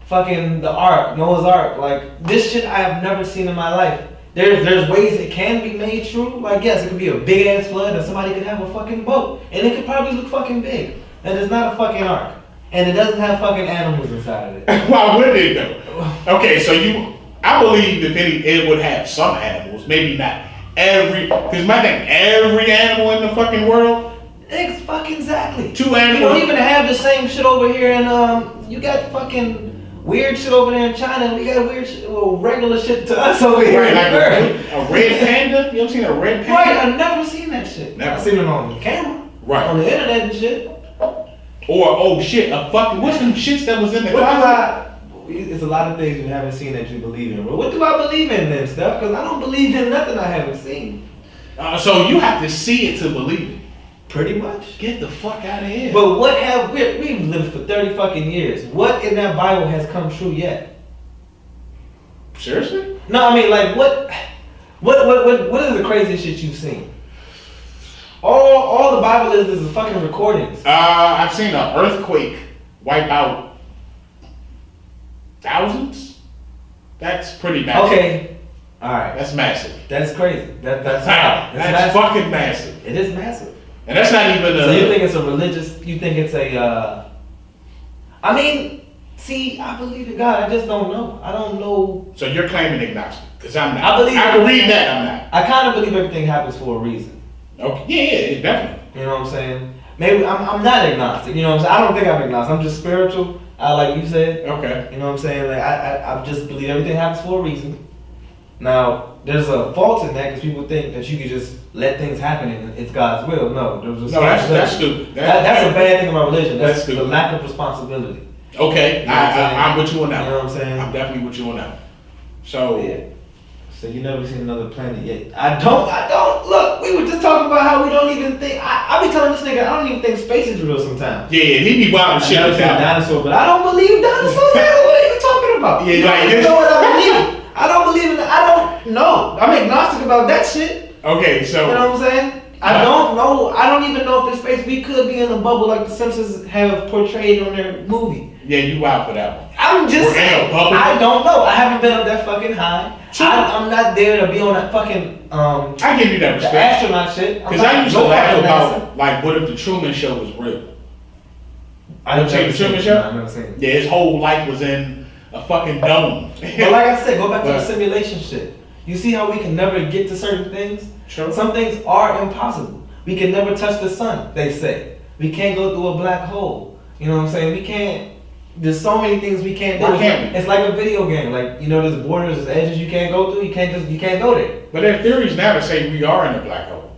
Fucking the ark, Noah's ark. Like, this shit I have never seen in my life. There's ways it can be made true. Like, yes, it could be a big ass flood and somebody could have a fucking boat. And it could probably look fucking big. And it's not a fucking ark. And it doesn't have fucking animals inside of it. Why would it though? Okay, so I believe if it would have some animals, maybe not every, because my thing, every animal in the fucking world, Exactly. Two You don't animals. even have the same shit over here, and you got fucking weird shit over there in China. We got weird shit, well, regular shit to us over here. Right, in like America. a red panda. You ever seen a red panda? Right, I've never seen that shit. Never. I've seen it on camera, Right. on the internet and shit. Or oh shit, a fucking what's them shits that was in the What do closet? it's a lot of things you haven't seen that you believe in. Well, what do I believe in then, stuff? Because I don't believe in nothing I haven't seen. So you have to see it to believe it. Pretty much. Get the fuck out of here. But what have we've lived for 30 fucking years? What in that Bible has come true yet? Seriously? No, I mean like what is the craziest shit you've seen? All the Bible is fucking recordings. I've seen an earthquake wipe out thousands. That's pretty massive. Okay. Alright. That's massive. That's crazy. That's That's massive. fucking massive. It is massive. And that's not even So you think it's a religious, you think it's a, I mean, see, I believe in God, I just don't know. I don't know. So you're claiming agnostic, because I'm not. I believe I can read that, I'm not. I kind of believe everything happens for a reason. Okay, yeah, definitely. You know what I'm saying? Maybe I'm not agnostic, you know what I'm saying? I don't think I'm agnostic, I'm just spiritual, like you said. Okay. You know what I'm saying? Like I just believe everything happens for a reason. Now, there's a fault in that because people think that you can just let things happen and it's God's will. No, there's No, that's stupid. That's a bad thing about religion. That's That's stupid. the lack of responsibility. Okay, You know what I'm saying? I'm with you on that. You know what I'm saying? I'm definitely with you on that. So, Yeah. So you never seen another planet yet? I don't. Look, we were just talking about how we don't even think. I be telling this nigga I don't even think space is real sometimes. yeah, he be wild I shit never like seen a that. dinosaur, but I don't believe dinosaurs. Man, what are you talking about? Yeah, you like don't even this- know what I believe. I don't believe in. I don't know. I'm agnostic about that shit. Okay, so You know what I'm saying? I don't know. I don't even know if there's space. We could be in a bubble like the Simpsons have portrayed on their movie. yeah, you wild for that one. I'm just We're in a saying. bubble? I don't know. I haven't been up that fucking high. Sure. I'm not there to be on that fucking I give you that the respect. astronaut shit. I'm Because not- I used to no laugh fucking about, NASA. like, what if the Truman Show was real? I You seen the Truman Show? I've never seen it. Yeah, his whole life was in a fucking dome. But like I said, go back to the But- simulation shit. You see how we can never get to certain things? True. Some things are impossible. We can never touch the sun, they say. We can't go through a black hole. You know what I'm saying? We can't. There's so many things we can't do. Why can't we? It's like a video game. Like, you know, there's borders, there's edges you can't go through. You can't go there. But there are theories now that say we are in a black hole.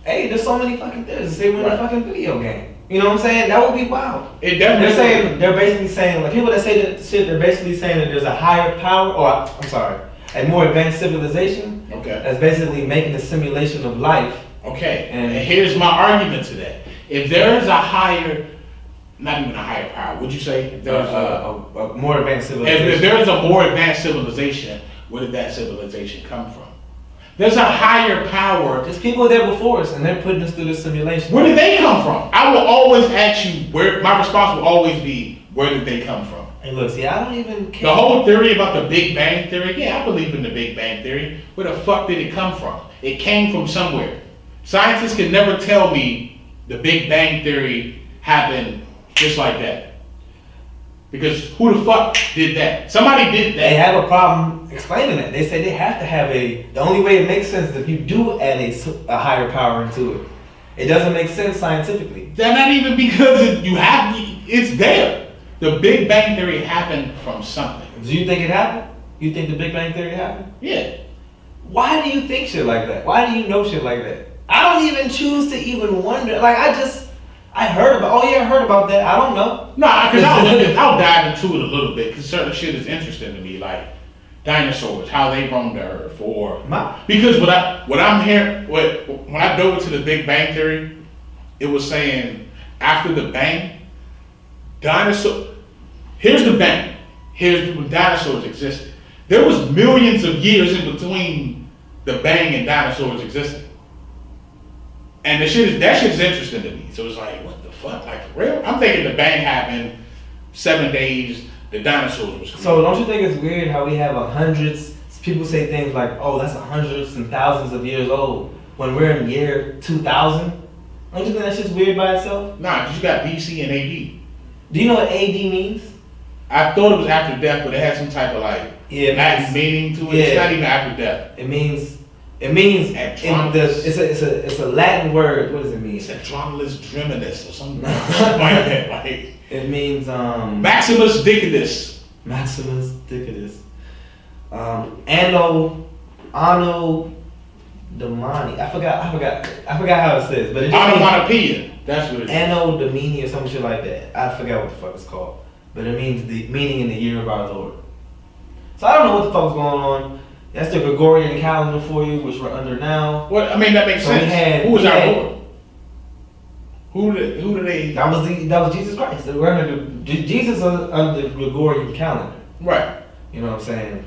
Hey, there's so many fucking things. Say we're in a Right. fucking video game. You know what I'm saying? That would be wild. It definitely. They're basically saying, like people that say that shit, they're basically saying that there's a higher power, or I'm sorry, a more advanced civilization Okay. that's basically making a simulation of life. Okay. And- And here's my argument to that. If there is a higher, not even a higher power, would you say? If there's A more advanced if civilization. there is a more advanced civilization, where did that civilization come from? There's a higher power. There's people there before us, and they're putting us through this simulation. Where did they come from? I will always ask you where. My response will always be, where did they come from? Hey, look, see, I don't even care. The whole theory about the Big Bang Theory, yeah, I believe in the Big Bang Theory. Where the fuck did it come from? It came from somewhere. Scientists can never tell me the Big Bang Theory happened just like that. Because who the fuck did that? Somebody did They that. have a problem explaining that. They say they have to have the only way it makes sense is if you do add a higher power into it. It doesn't make sense scientifically. They're not even because it's there. The Big Bang Theory happened from something. Do you think it happened? You think the Big Bang Theory happened? Yeah. Why do you think shit like that? Why do you know shit like that? I don't even choose to even wonder. Like, I heard about, oh yeah, I heard about that. I don't know. Nah, because I'll dive into it a little bit because certain shit is interesting to me, like dinosaurs, how they roamed the earth, or because when I'm hearing when I dove into the Big Bang Theory, it was saying after the bang, here's the bang, here's when dinosaurs existed. There was millions of years in between the bang and dinosaurs existing. And that shit's interesting to me. So it's like, what the fuck? Like, for real? I'm thinking the bang happened 7 days, the dinosaurs was created. So don't you think it's weird how we have hundreds, people say things like, oh, that's hundreds and thousands of years old, when we're in year 2000? Don't you think that shit's weird by itself? Nah, because you got BC and AD. Do you know what AD means? I thought it was after death, but it had some type of like Yeah, it Latin means- meaning to it. yeah. It's not even after death. It means It means Adronis. it's a Latin word. What does it mean? It's Adronis Dreminus or something like that. Like It means Maximus Diccidus. Maximus Diccidus. Anno Domini. I forgot how it says, but it just means Onomatopoeia. That's what it is. Anno Domini or some shit like that. I forgot what the fuck it's called, but it means the meaning in the year of our Lord. So I don't know what the fuck's going on. That's the Gregorian calendar for you, which we're under now. Well, I mean that makes So we sense. had- Who was we our had- Lord? Who did they? That was Jesus Christ. We're under Jesus under the Gregorian calendar. Right. You know what I'm saying?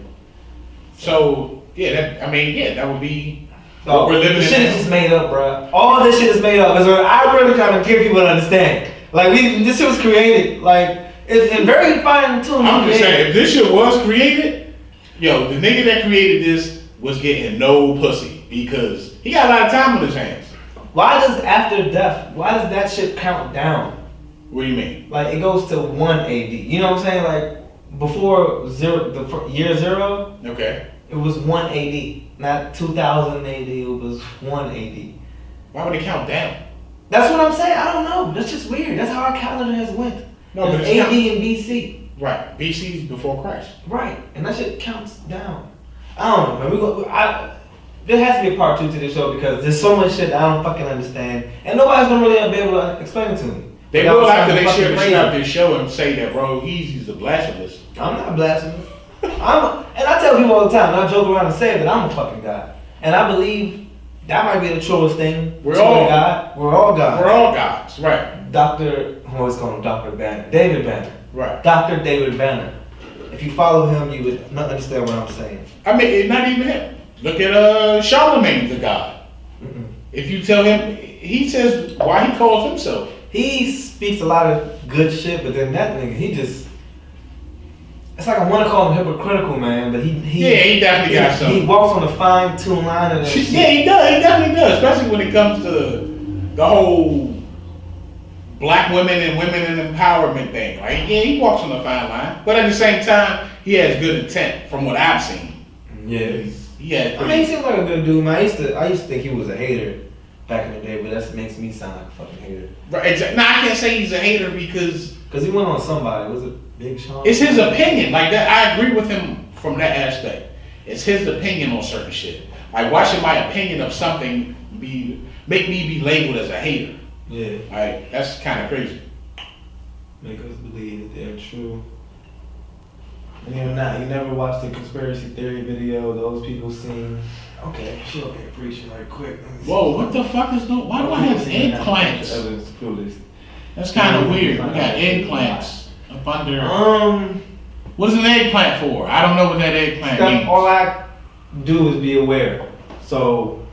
So yeah, that would be Oh, what we're living the in. shit is just made up, bro. All this shit is made up. I'm really trying to give people an understand. Like this shit was created. Like it's very fine tuned. I'm just saying, if this shit was created, yo, the nigga that created this was getting no pussy because he got a lot of time on his hands. Why does after death? Why does that shit count down? What do you mean? Like it goes to 1 AD. You know what I'm saying? Like before year zero, Okay. it was 1 AD, not 2000 AD. It was 1 AD. Why would it count down? That's what I'm saying. I don't know. That's just weird. That's how our calendar has went. No, but There's it's AD and BC. Right. BC's before Christ. Right, and that shit counts down. I don't know, man. There has to be a part 2 to this show because there's so much shit that I don't fucking understand, and nobody's gonna really be able to explain it to me. They Y'all will sound after they fucking share the crazy. shit out this show and say that bro, he's a blasphemous. I'm not blasphemous. And I tell people all the time, and I joke around and say that I'm a fucking God, and I believe that might be the truest thing. We're to all a God. We're all gods. We're all gods, right? Dr. I always call him Dr. Banner, David Banner. Right. Dr. David Banner. If you follow him, you would not understand what I'm saying. I mean, it's not even him. Look at Charlemagne the God. Mm-mm. If you tell him, he says why he calls himself. He speaks a lot of good shit, but then that nigga, he just. It's like I want to call him hypocritical, man, but he definitely got He something. walks on a fine-tuned line of that shit. Yeah, he does. He definitely does, especially when it comes to the whole black women and women and empowerment thing. Like, yeah, he walks on a fine line, but at the same time, he has good intent from what I've seen. Yeah. He has. I mean, he seems like a good dude, man. I used to think he was a hater back in the day, but that makes me sound like a fucking hater. Right, exactly. No, I can't say he's a hater because Cause he went on somebody. Was it Big Sean? it's his opinion. Like that, I agree with him from that aspect. It's his opinion on certain shit. Like, why should my opinion of something make me be labeled as a hater? Yeah. Like, that's kind of crazy. Make us believe that they're true. And you're not. You never watched the conspiracy theory video. Those people seen. Okay, she up here preaching right quick. Let me see. Whoa, what the fuck is going? Why do I have eggplants? Evidence to prove this. That's kind of weird. We got eggplants up under. What is an eggplant for? I don't know what that eggplant means. All I do is be aware. So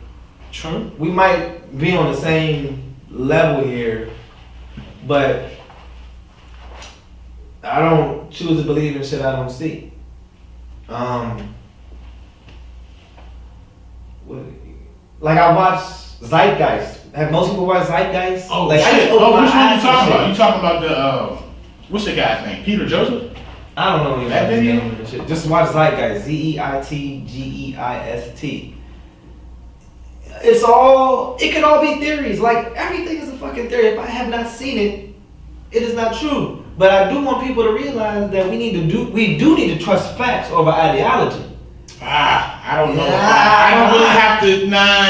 True. we might be on the same level here, but I don't choose to believe in shit I don't see. Like I watch Zeitgeist. Have most people watch Zeitgeist? Oh, like, I shit. just open Oh, my which one you eyes to talking about? shit. You talking about the what's the guy's name? Peter Joseph? I don't know That his video? name and shit. Just watch Zeitgeist. Zeitgeist. It could all be theories. Like everything is a fucking theory. If I have not seen it, it is not true. But I do want people to realize that we do need to trust facts over ideology. I don't know. Yeah. I don't really have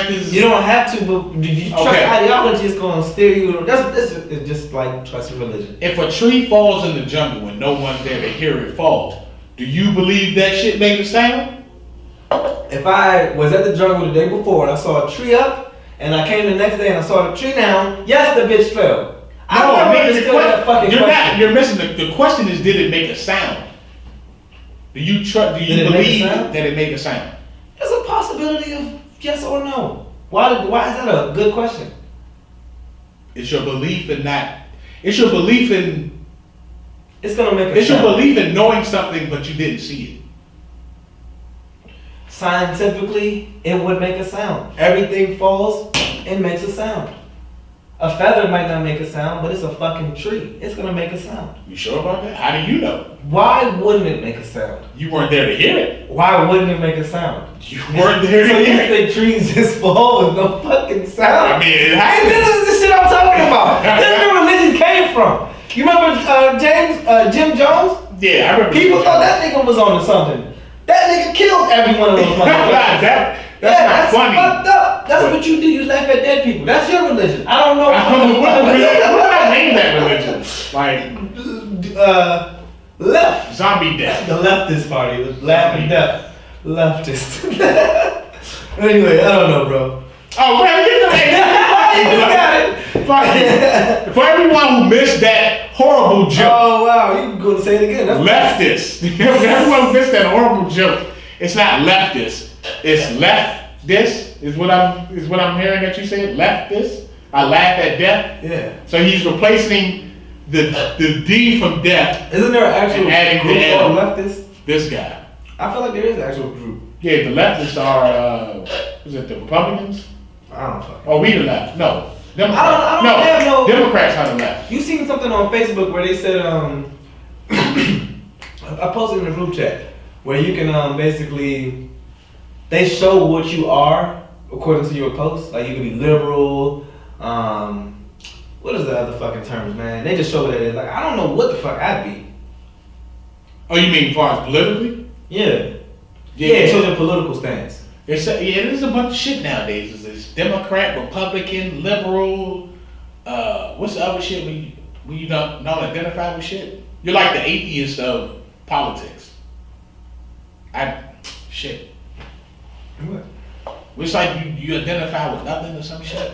to, cause You don't have to, but if you trust Okay. ideology, it's going to steer you. It's just like trusting religion. if a tree falls in the jungle and no one's there to hear it fall, do you believe that shit made a sound? If I was at the jungle the day before and I saw a tree up, and I came the next day and I saw the tree down, yes, the bitch fell. I never understood that fucking question. You're missing the question is, did it make a sound? Do you Did it make a believe sound? that it made a sound? There's a possibility of yes or no. Why is that a good question? It's your belief in that. It's your belief in. It's gonna make a It's your sound. belief in knowing something, but you didn't see it. Scientifically, it would make a sound. Everything falls, it makes a sound. A feather might not make a sound, but it's a fucking tree. It's gonna make a sound. You sure about that? How do you know? Why wouldn't it make a sound? You weren't there to hear it. Why wouldn't it make a sound? You weren't there to So you hear it. think trees just fall with no fucking sound? I mean, it Hey, happens. this is the shit I'm talking about. This is where religion came from. You remember Jim Jones? Yeah, I remember. People thought that nigga was on to something. That nigga killed every one of those motherfuckers. That's not funny. Fucked up. That's what you do. You laugh at dead people. That's your religion. I don't know. I don't know what did I name that religion? Like Left. zombie death. The leftist party was laughing death. Leftist. Anyway, I don't know, bro. Oh man, get You got it. the For everyone who missed that horrible joke, Oh wow, you gonna say it again? That's leftist. Everyone who missed that horrible joke. It's not leftist. It's leftist. Is what I'm hearing that you said. Leftist. I laugh at death. Yeah. So he's replacing the D from death. Isn't there an actual And adding group the called L. leftist? This guy. I feel like there is an actual group. Yeah, the leftists are. Is it the Republicans? I don't fucking. Or we the left? No. Democrats. I don't have no- Democrats are the left. You seen something on Facebook where they said I posted in the group chat where you can basically they show what you are according to your post. Like you can be liberal. What is the other fucking terms, man? They just show what it is. Like I don't know what the fuck I'd be. Oh, you mean as far as politically? Yeah. Yeah, it shows your political stance. There's a bunch of shit nowadays. It's Democrat, Republican, liberal. What's the other shit when you don't identify with shit? You're like the atheist of politics. Shit. What? It's like you identify with nothing or some shit.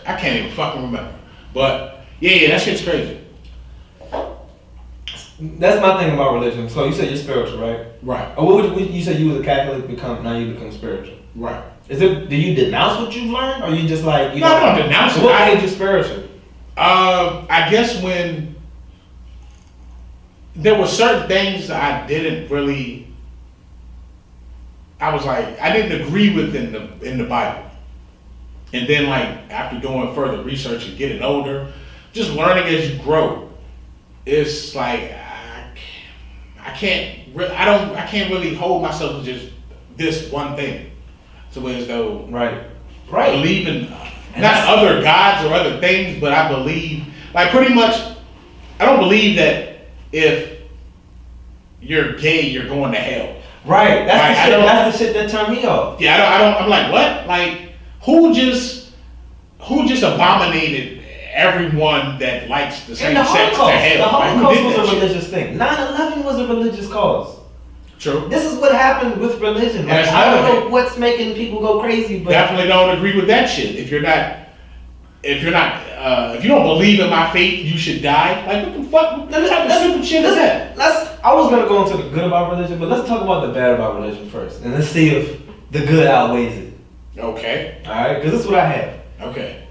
I can't even fucking remember. But yeah, that shit's crazy. That's my thing about religion. So you said you're spiritual, right? Right. Or what would you said you was a Catholic, now you become spiritual. Right. Do you denounce what you've learned, or you just like you No, I don't denounce it. What made you spiritual? I guess when there were certain things I didn't really, I was like, I didn't agree with in the Bible. And then like after doing further research and getting older, just learning as you grow, it's like I can't really hold myself to just this one thing. So as though Right. I believe in not other gods or other things, but I believe, like pretty much, I don't believe that if you're gay, you're going to hell. Right. That's Like, that's the shit that turned me off. Yeah, I'm like, what? Like, who just abominated everyone that likes the same And the sex to Holocaust. hell? The Like, who Holocaust did was that a shit? religious thing. 9/11 was a religious cause. True. This is what happened with religion. Like, That's I don't another know what's making people go crazy, but Definitely don't agree with that shit. If you don't believe in my faith, you should die. Like, what the fuck? What type of stupid shit is that? I was gonna go into the good about religion, but let's talk about the bad about religion first, and let's see if the good outweighs it. Okay. All right, because this is what I have. Okay.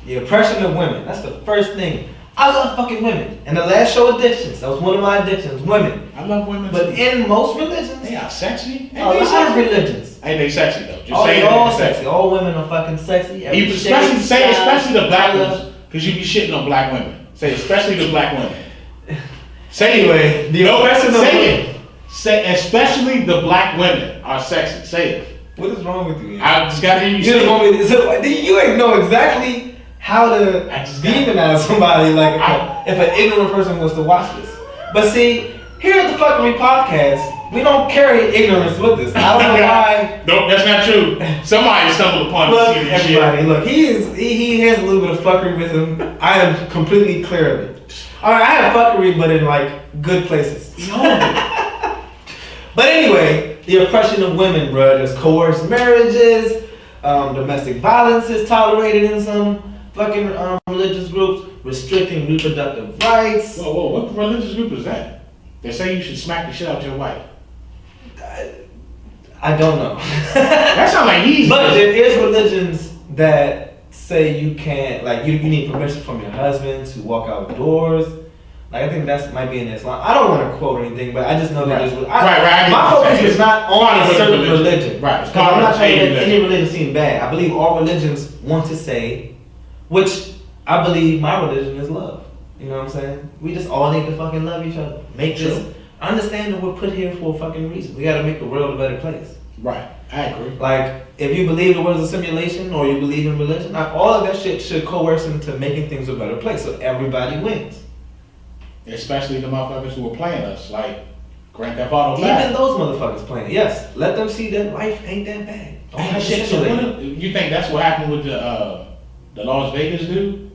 The oppression of women. That's the first thing. I love fucking women. And the last show, addictions. That was one of my addictions. Women. I love women But too. in most religions, They are sexy. a lot of religions, Ain't they sexy though? Just they're saying all they sexy. All women are fucking sexy. Every Even shape, especially size, the black color. ones, because you be shitting on black women. Say especially the black women. Say Anyway, the no, oppression of say women. it. Say especially the black women are sexy. Say it. What is wrong with you? I just gotta hear you You say just it. want me to, so, you ain't know exactly how to I just gotta- demonize somebody like if an ignorant person was to watch this. But see, here at the Phuckery podcast, we don't carry ignorance with us. I don't know why. No, that's not true. Somebody stumbled upon Look, this everybody, look, he has a little bit of fuckery with him. I am completely clear of it. Alright, I have fuckery, but in like good places. But anyway, the oppression of women, bro. There's coerced marriages, domestic violence is tolerated in some fucking religious groups, restricting reproductive rights. Whoa, what religious group is that? They say you should smack the shit out your wife. I don't know. That sounds like he's. But there is religions that say you can't, like, you need permission from your husband to walk outdoors. Like, I think that might be in Islam. I don't want to quote anything, but I just know that there's. Right, I get My what you're focus saying. is not on a certain religion. Right, it's Because I'm part not of trying to any make religion. any religion seem bad. I believe all religions want to say, which I believe my religion is love. You know what I'm saying? We just all need to fucking love each other. Understand that we're put here for a fucking reason. We gotta make the world a better place. Right. I agree. Like, if you believe the world is a simulation or you believe in religion, like, all of that shit should coerce into making things a better place so everybody wins. Especially the motherfuckers who are playing us, like Grand Theft Auto. Even those motherfuckers playing. Yes, let them see that life ain't that bad. Don't have shit to You think that's what happened with the Las Vegas dude?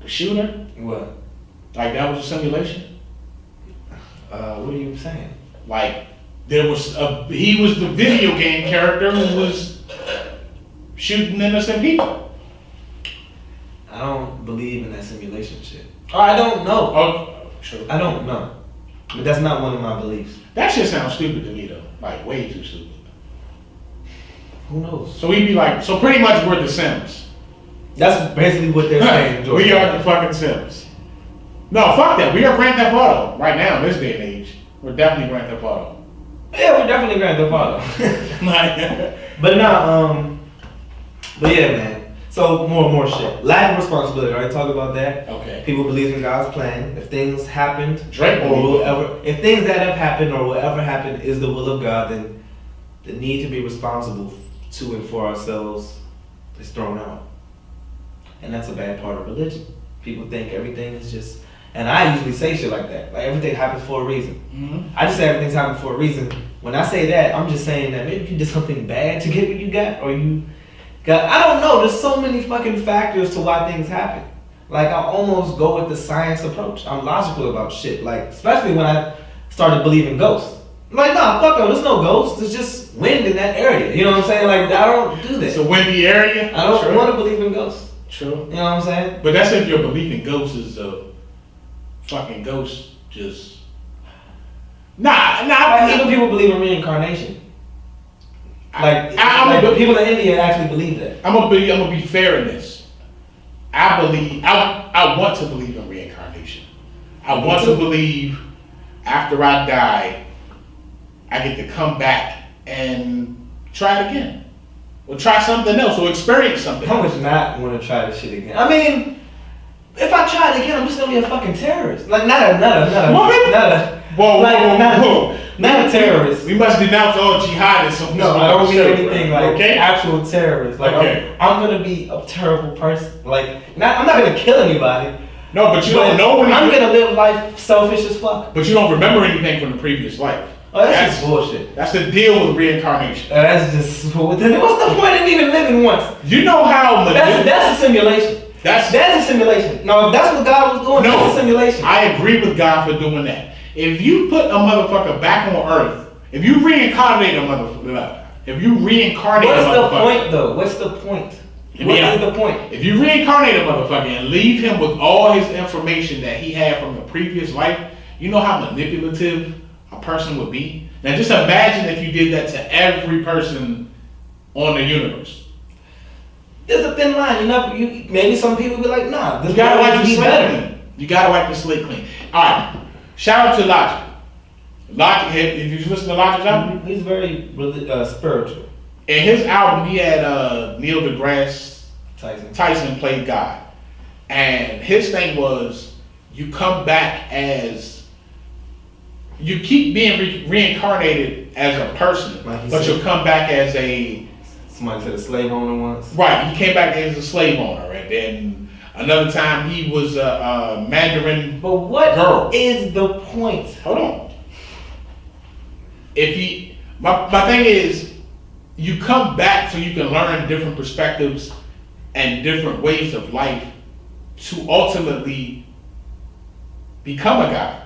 The shooter? What? Like that was a simulation? What are you saying? Like he was the video game character who was shooting innocent people. I don't believe in that simulation shit. Or I don't know. Oh, sure. I don't know. But that's not one of my beliefs. That shit sounds stupid to me though. Like way too stupid. Who knows? So we'd be like, so pretty much we're the Sims. That's basically what they're saying, George. We are the fucking Sims. No, fuck that. We are Grand Theft Auto right now in this day and age. We're definitely Grand Theft Auto. Yeah, we're definitely Grand Theft Auto. But yeah, man. So more shit. Lack of responsibility. I already talked about that. Okay. People believe in God's plan. If things happened, Drake or will ever, if things that have happened or will ever happen is the will of God, then the need to be responsible to and for ourselves is thrown out. And that's a bad part of religion. People think everything is just, and I usually say shit like that. Like everything happens for a reason. Mm-hmm. I just say everything's happening for a reason. When I say that, I'm just saying that maybe you did something bad to get what you got, or you got, I don't know, there's so many fucking factors to why things happen. Like I almost go with the science approach. I'm logical about shit. Like, especially when I started believing ghosts. I'm like, nah, fuck no, there's no ghosts. There's just wind in that area. You know what I'm saying? Like, I don't do that. It's a windy area? I don't want to believe in ghosts. True. You know what I'm saying? But that's if your belief in ghosts is a fucking ghost just... Nah. Even people believe in reincarnation. Like, people in India actually believe that. I'm gonna be fair in this. I want to believe in reincarnation. I want to believe after I die, I get to come back and try it again. Or try something else, or experience something. I would not want to try this shit again. I mean, if I try it again, I'm just gonna be a fucking terrorist. Like not a terrorist. We must denounce all jihadists. No, I don't mean anything like okay? actual terrorist. Like okay. I'm gonna be a terrible person. Like I'm not gonna kill anybody. No, but you don't know. I'm gonna live life selfish as fuck. But you don't remember anything from the previous life. Oh, that's just bullshit. That's the deal with reincarnation. That's just what's the point of even living once? You know how that's a simulation. That's a simulation. No, if that's what God was doing, that's a simulation. I agree with God for doing that. If you put a motherfucker back on Earth, if you reincarnate a motherfucker, what's the point though? What's the point? What is the point? If you reincarnate a motherfucker and leave him with all his information that he had from the previous life, you know how manipulative a person would be? Now just imagine if you did that to every person on the universe. There's a thin line, maybe some people be like, nah, this you gotta wipe the slate better. clean. You gotta wipe the slate clean. Alright. Shout out to Logic. Logic, if you listen to Logic's album? He's very spiritual. In his album, he had Neil deGrasse Tyson played God. And his thing was, you come back as, you keep being reincarnated as a person, but you'll come back as somebody said a slave owner once. Right, he came back as a slave owner, and then another time he was a Mandarin But what girl. Is the point? Hold on. My thing is, you come back so you can learn different perspectives and different ways of life to ultimately become a god.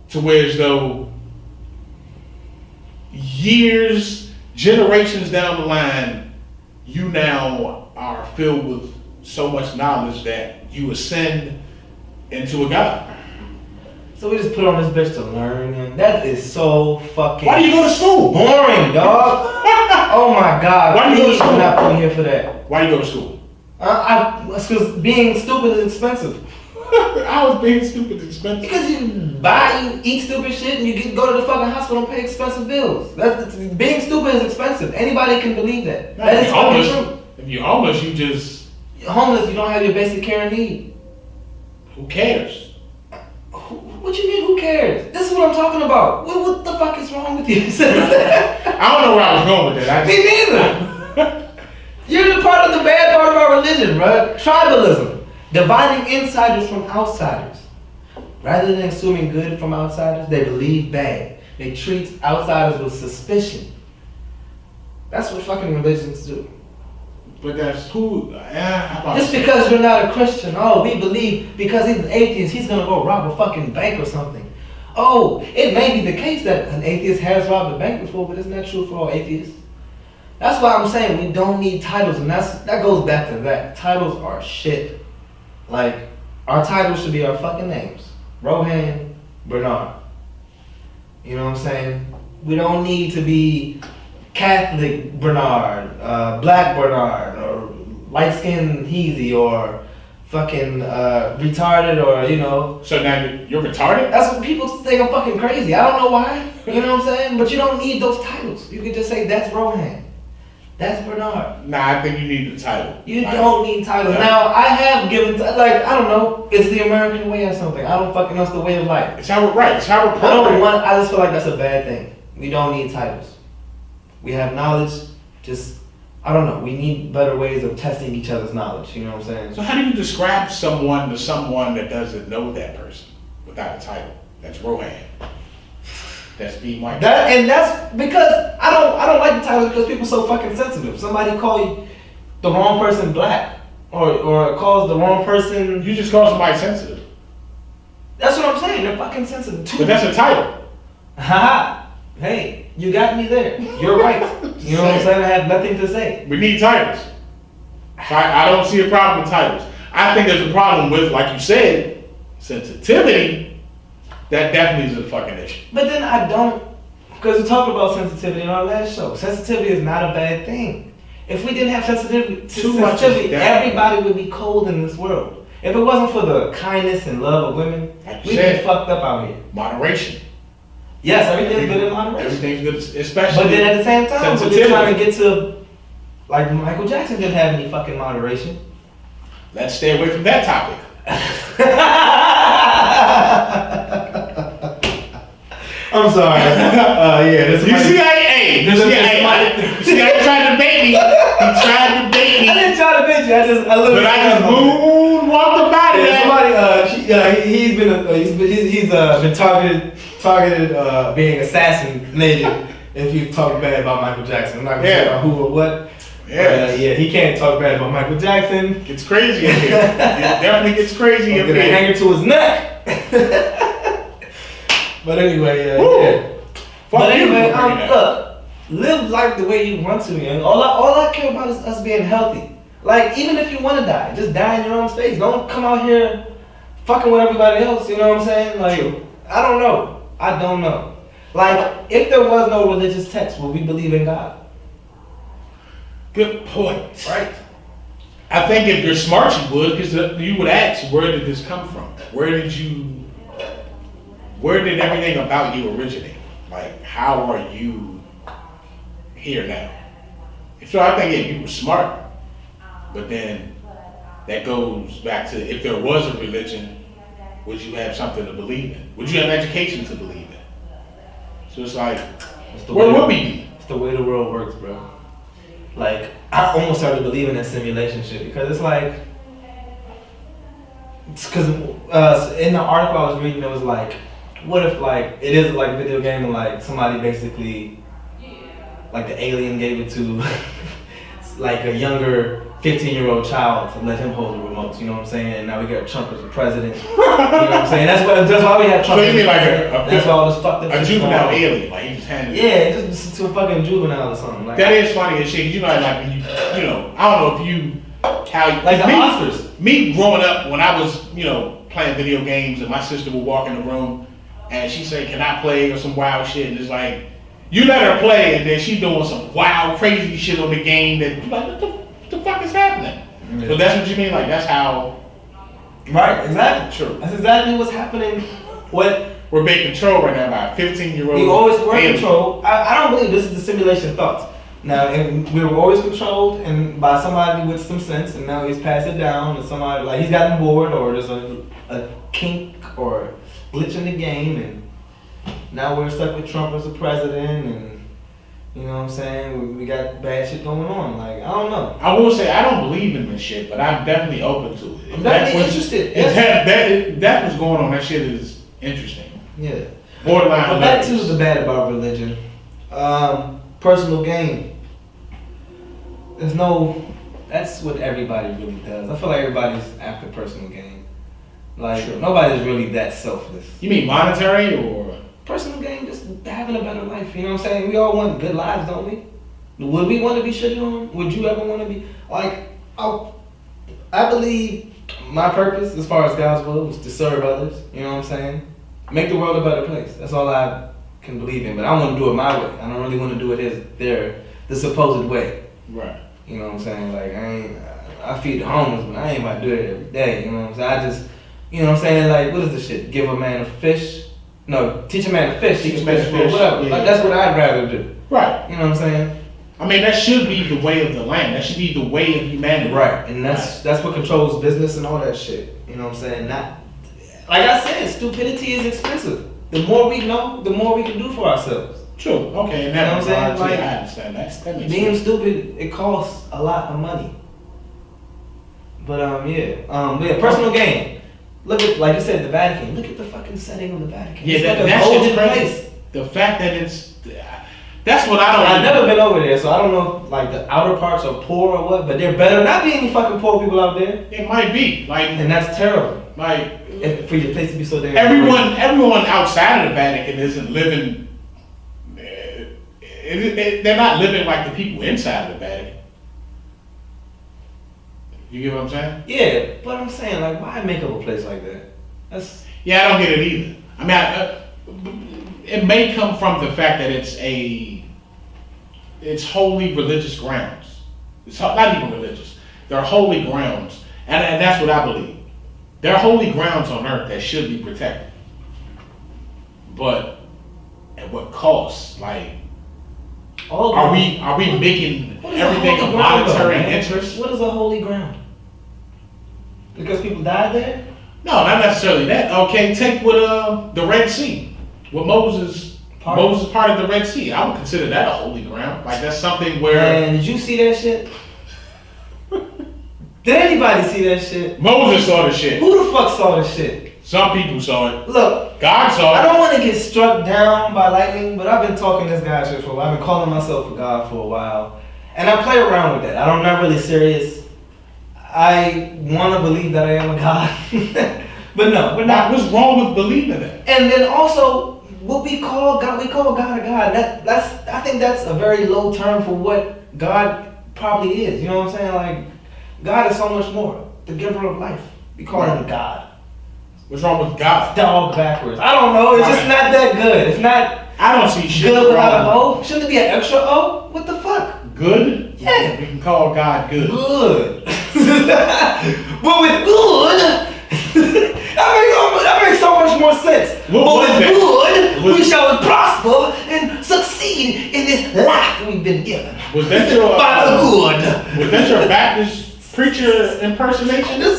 To where as though generations down the line, you now are filled with so much knowledge that you ascend into a god. So we just put on this bitch to learn, and that is so fucking. Why do you go to school? Boring, dog. Oh my god. Why do you go to school? I'm not putting here for that. Why do you go to school? Because being stupid is expensive. I was being stupid expensive. Because you eat stupid shit, and you go to the fucking hospital and pay expensive bills. Being stupid is expensive. Anybody can believe that. That is fucking true. If you're homeless, you just. homeless, you don't have your basic care and need. Who cares? What you mean, who cares? This is what I'm talking about. What the fuck is wrong with you? I don't know where I was going with that. Me neither. You're the part of the bad part of our religion, bro. Tribalism. Dividing insiders from outsiders. Rather than assuming good from outsiders, they believe bad. They treat outsiders with suspicion. That's what fucking religions do. But that's who. Just because you're not a Christian, oh, we believe because he's an atheist, he's gonna go rob a fucking bank or something. Oh, it may be the case that an atheist has robbed a bank before, but it's not true for all atheists. That's why I'm saying we don't need titles, and that goes back to that. Titles are shit. Like, our titles should be our fucking names. Rohan, Bernard. You know what I'm saying? We don't need to be Catholic Bernard, Black Bernard, or light-skinned Heezy, or fucking retarded, or, you know. So now you're retarded? That's what people think I'm fucking crazy. I don't know why. You know what I'm saying? But you don't need those titles. You can just say, that's Rohan. That's Bernard. Nah, I think you need the title. You don't need titles. Yeah. Now, I have given, I don't know, it's the American way or something. I don't fucking know, it's the way of life. It's how we're right. It's how we're I just feel like that's a bad thing. We don't need titles. We have knowledge, just, I don't know, we need better ways of testing each other's knowledge, you know what I'm saying? So how do you describe someone to someone that doesn't know that person without a title? That's Rohan. That's B. Mike. And that's because I don't like the title because people are so fucking sensitive. Somebody call you the wrong person black or calls the wrong person. You just call somebody sensitive. That's what I'm saying. They're fucking sensitive too. But that's a title. Haha. Hey, you got me there. You're right. You know what I'm saying? I have nothing to say. We need titles. So I don't see a problem with titles. I think there's a problem with, like you said, sensitivity. That definitely is a fucking issue. But then I don't, because we talked about sensitivity in our last show. Sensitivity is not a bad thing. If we didn't have sensitivity, everybody would be cold in this world. If it wasn't for the kindness and love of women, we'd be fucked up out here. Moderation. Yes, everything's good in moderation. Everything's good, especially. But then at the same time, we're just trying to get to, like Michael Jackson didn't have any fucking moderation. Let's stay away from that topic. I'm sorry. Yeah. You see how he tried to bait me. He tried to bait me. I didn't try to bait you. I just moonwalked about it. He's been targeted being assassinated if he's talking bad about Michael Jackson. I'm not gonna say who or what. He can't talk bad about Michael Jackson. Gets crazy in here. It definitely gets crazy in here. Hang it to his neck. But anyway, yeah. But anyway, look, live life the way you want to, man. All I care about is us being healthy. Like, even if you want to die, just die in your own space. Don't come out here fucking with everybody else, you know what I'm saying? Like, True. I don't know. Like, if there was no religious text, would we believe in God? Good point. Right? I think if you're smart, you would, because you would ask, where did this come from? Where did everything about you originate? Like, how are you here now? So I think you were smart, but then that goes back to, if there was a religion, would you have something to believe in? Would you have education to believe in? So it's like, where would we be? It's the way the world works, bro. Like, I almost started believing in simulation shit because it's like, because in the article I was reading, it was like, what if like it is like a video game and like somebody basically, like the alien gave it to like a younger 15-year-old child to let him hold the remote, you know what I'm saying? And now we got Trump as the president. You know what I'm saying? That's why we have Trump. So you mean like that's why all this fucked up a juvenile alien, like he just handed it. Yeah, just to a fucking juvenile or something. Like, that is funny as shit. You know, like when you know, I don't know if you like the Oscars. Me growing up when I was, playing video games and my sister would walk in the room and she say, "Can I play?" or some wild shit, and it's like you let her play and then she doing some wild crazy shit on the game that you're like, what the fuck is happening? Yeah. So that's what you mean, like that's how. Right, exactly. True. That's exactly what's happening. We're being controlled right now by a 15-year-old. We always were controlled. I don't believe this is the simulation thoughts. Now, and we were always controlled and by somebody with some sense, and now he's passed it down to somebody like he's gotten bored or there's a kink or glitch in the game, and now we're stuck with Trump as a president, and you know what I'm saying? We got bad shit going on. Like, I don't know. I will say I don't believe in this shit, but I'm definitely open to it. I'm definitely interested. If that was going on, that shit is interesting. Yeah. Borderline. But back to the bad about religion. Personal gain. That's what everybody really does. I feel like everybody's after personal gain. Like, Sure. Nobody's really that selfless. You mean monetary or? Personal gain, just having a better life. You know what I'm saying? We all want good lives, don't we? Would we want to be shitted on? Would you ever want to be? Like, I believe my purpose, as far as God's will, is to serve others. You know what I'm saying? Make the world a better place. That's all I can believe in. But I want to do it my way. I don't really want to do it the supposed way. Right. You know what I'm saying? Like, I feed the homeless, but I ain't about to do it every day. You know what I'm saying? I just, you know what I'm saying? Like, what is this shit? Give a man a fish? No, teach a man to fish. He can fish for whatever. Yeah. Like, that's what I'd rather do. Right. You know what I'm saying? I mean, that should be the way of the land. That should be the way of humanity. Right. And that's what controls business and all that shit. You know what I'm saying? Not, like I said, stupidity is expensive. The more we know, the more we can do for ourselves. True. Okay. And that, you know what I'm saying? Like, I understand that. That makes being sense. stupid, it costs a lot of money. But yeah, personal gain. Look at, like you said, the Vatican. Look at the fucking setting of the Vatican. Yeah, it's like a that's golden just crazy. place. The fact that that's what I don't. I've never been over there, so I don't know if like the outer parts are poor or what. But there better not be any fucking poor people out there. It might be like, And that's terrible. like For your place to be so damn. everyone outside of the Vatican isn't living. They're not living like the people inside of the Vatican. You get what I'm saying? Yeah, but I'm saying, like, why make up a place like that? That's Yeah, I don't get it either. I mean, it may come from the fact that it's wholly religious grounds. It's not even religious. They're holy grounds, and that's what I believe. They're holy grounds on earth that should be protected. But at what cost? Like, are we making What is everything holy a ground, monetary man? interest? What is a holy ground? Because people died there? No, not necessarily that. Okay, take with the Red Sea, with Moses part of the Red Sea. I would consider that a holy ground. Like, that's something where. Man, did you see that shit? Did anybody see that shit? Moses saw the shit. Who the fuck saw the shit? Some people saw it. Look, God saw it. I don't want to get struck down by lightning, but I've been talking this guy shit for a while. I've been calling myself a god for a while, and I play around with that. I'm not really serious. I want to believe that I am a god, but no, we're not. What's wrong with believing that? And then also, what we call God a god. I think that's a very low term for what God probably is. You know what I'm saying? Like, God is so much more. The giver of life. We call him a god. What's wrong with God? Dog backwards. I don't know. It's just not that good. It's not I don't see shit good without an wrong. O. Shouldn't it be an extra O? What the fuck? Good? Yeah. We can call God good. Good. But with good, that makes so much more sense. What was but with that? good, we shall prosper and succeed in this life we've been given. Was that your By the good. Was that your Baptist preacher impersonation? You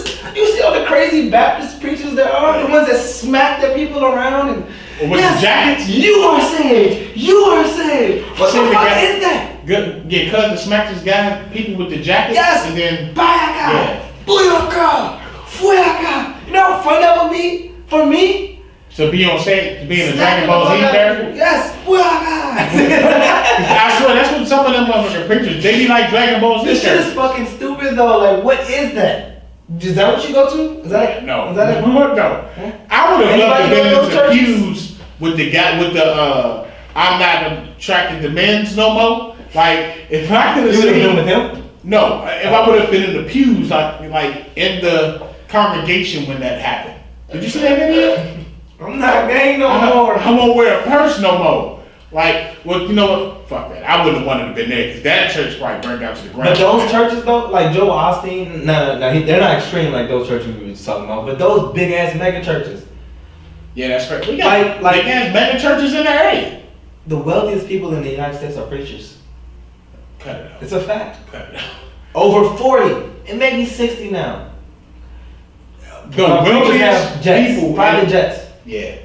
see all the crazy Baptist preachers there are? The ones that smack their people around and With the jackets? You are saved. You are saved. What the fuck is that? Good. Yeah, cousin smacks this guy, people with the jackets. Yes. And then Bayaka. Yeah. Booyaka. Fueka. You know how fun that would be for me? to be on stage, to be in a Smacking Dragon Ball Z the fuck out- character. Yes. I swear, that's what some of them motherfucking preachers, they be like Dragon Ball Z This shit is characters. fucking stupid though. Like, what is that? Is that what you go to? Is that No. Is that it? No. I would have loved to Anybody been go to into those pews with the guy with the I'm not attracted to men's no more. Like if I could have You would have been seen with him? no, if I would have been in the pews like in the congregation when that happened. Did you see that video? I'm not gang no more. I won't wear a purse no more. Like, well, you know what? Fuck that. I wouldn't have wanted to be there because that church probably burned down to the ground. But those churches though, like Joel Osteen, they're not extreme like those churches we were just talking about. But those big ass mega churches, Yeah, that's correct. We got Like- big ass mega churches in the area. the wealthiest people in the United States are preachers. Cut it out. It's a fact. Cut it out. Over 40. It may be 60 now. The Preachers have wealthiest jets, people. private jets. Yeah.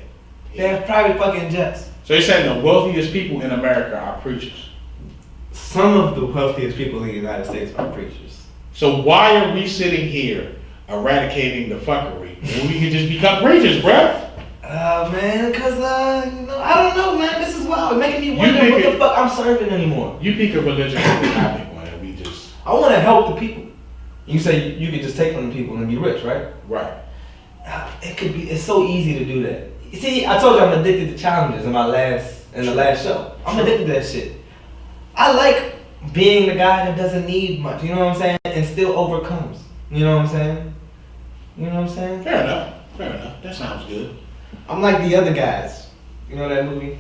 They have private fucking jets. So you're saying the wealthiest people in America are preachers? Some of the wealthiest people in the United States are preachers. So why are we sitting here eradicating the fuckery when we can just become preachers, bruh? Man, cause I don't know, man. This is wild. It's making me wonder what the fuck I'm serving anymore. You pick a religion and I pick one, and we just. I want to help the people. You say you could just take from the people and be rich, right? Right. It could be. It's so easy to do that. You see, I told you I'm addicted to challenges in the last show. I'm addicted to that shit. I like being the guy that doesn't need much. You know what I'm saying? And still overcomes. You know what I'm saying? You know what I'm saying? Fair enough. Fair enough. That sounds good. I'm like the other guys. You know that movie?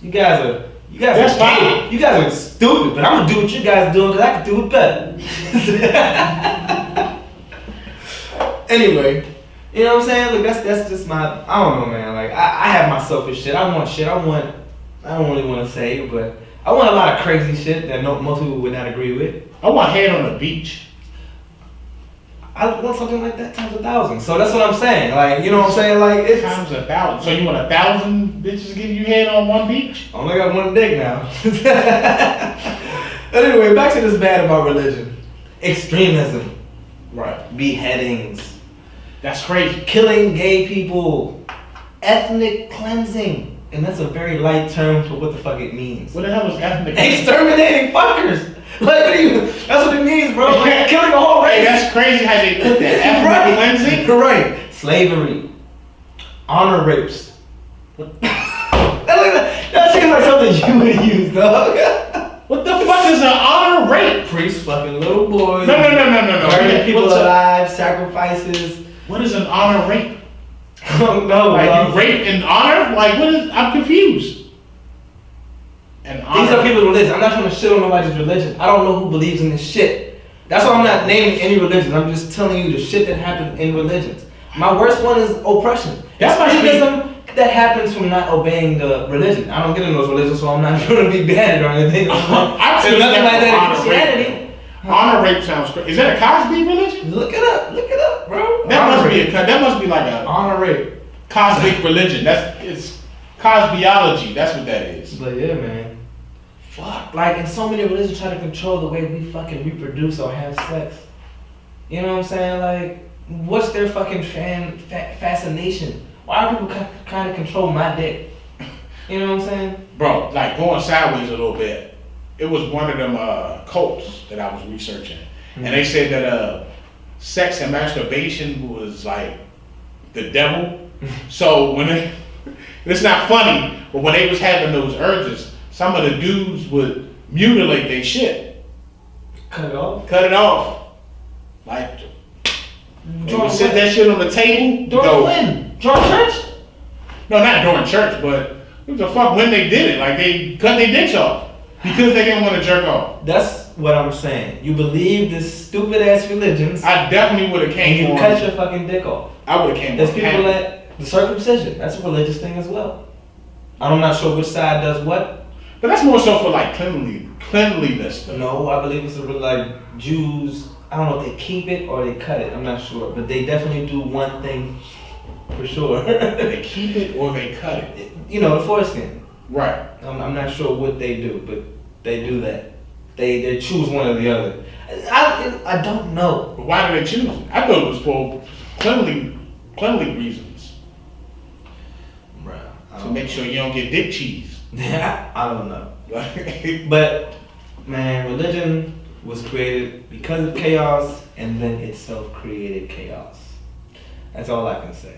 You guys That's are fine. You guys are stupid, but I'm gonna do what you guys are doing because I can do it better. Anyway, you know what I'm saying? Look, that's just my. I don't know, man. Like I have my selfish shit. I want shit. I don't really want to say it, but I want a lot of crazy shit that most people would not agree with. I want head on the beach. I want something like that times 1,000. So that's what I'm saying. Like, you know what I'm saying? Like it's Times 1,000. So you want 1,000 bitches giving you head on one beach? I only got one dick now. Anyway, back to this bad about religion. Extremism. Right. Beheadings. That's crazy. Killing gay people. Ethnic cleansing. And that's a very light term for what the fuck it means. What the hell is ethnic? Exterminating fuckers. Like, that's what it means, bro. Like, killing a whole race. Hey, that's crazy how they put that. Ethnic cleansing? Right. Slavery. Honor rapes. That seems like something you would use, dog. What the fuck is an honor rape? Priests fucking little boys. No. Burning people What's alive, sacrifices. What is an honor rape? Oh no, Like you rape in honor? Like what is? I'm confused. An honor. These are people's religion. I'm not trying to shit on nobody's religion. I don't know who believes in this shit. That's why I'm not naming any religion. I'm just telling you the shit that happens in religions. My worst one is oppression. That must be- Extremism that happens from not obeying the religion. I don't get in those religions, so I'm not going to be beheaded or anything. I'm There's nothing like that in honor Christianity. rape. Honor rape sounds crazy. Is that a Cosby religion? Look it up, bro. That must be like a honor rape. cosmic religion. It's cosbiology. That's what that is. But yeah, man. Fuck. Like, and so many religions try to control the way we fucking reproduce or have sex. You know what I'm saying? Like, what's their fucking fascination? Why are people kind of control my dick? You know what I'm saying? Bro, like going sideways a little bit. It was one of them cults that I was researching, and they said that sex and masturbation was like the devil. So it's not funny, but when they was having those urges, some of the dudes would mutilate their shit. Cut it off? Cut it off. Like, they would sit that shit on the table. During when? During church? No, not during church, but what the fuck when they did it? Like, they cut their dicks off because they didn't want to jerk off. That's what I'm saying. You believe this stupid ass religions. I definitely would have and came you on. cut your fucking dick off. I would have came There's on. people that, the circumcision, that's a religious thing as well. I'm not sure which side does what. But that's more so for like cleanliness though. No, I believe it's like Jews. I don't know if they keep it or they cut it. I'm not sure, but they definitely do one thing for sure. They keep it or they cut it. You know, the foreskin. Right. I'm not sure what they do, but they do that. They choose one or the other. I don't know. But why do they choose it? I thought it was for cleanly reasons. Right. To make sure you don't get dick cheese. I don't know. Like, But man, religion was created because of chaos, and then itself created chaos. That's all I can say.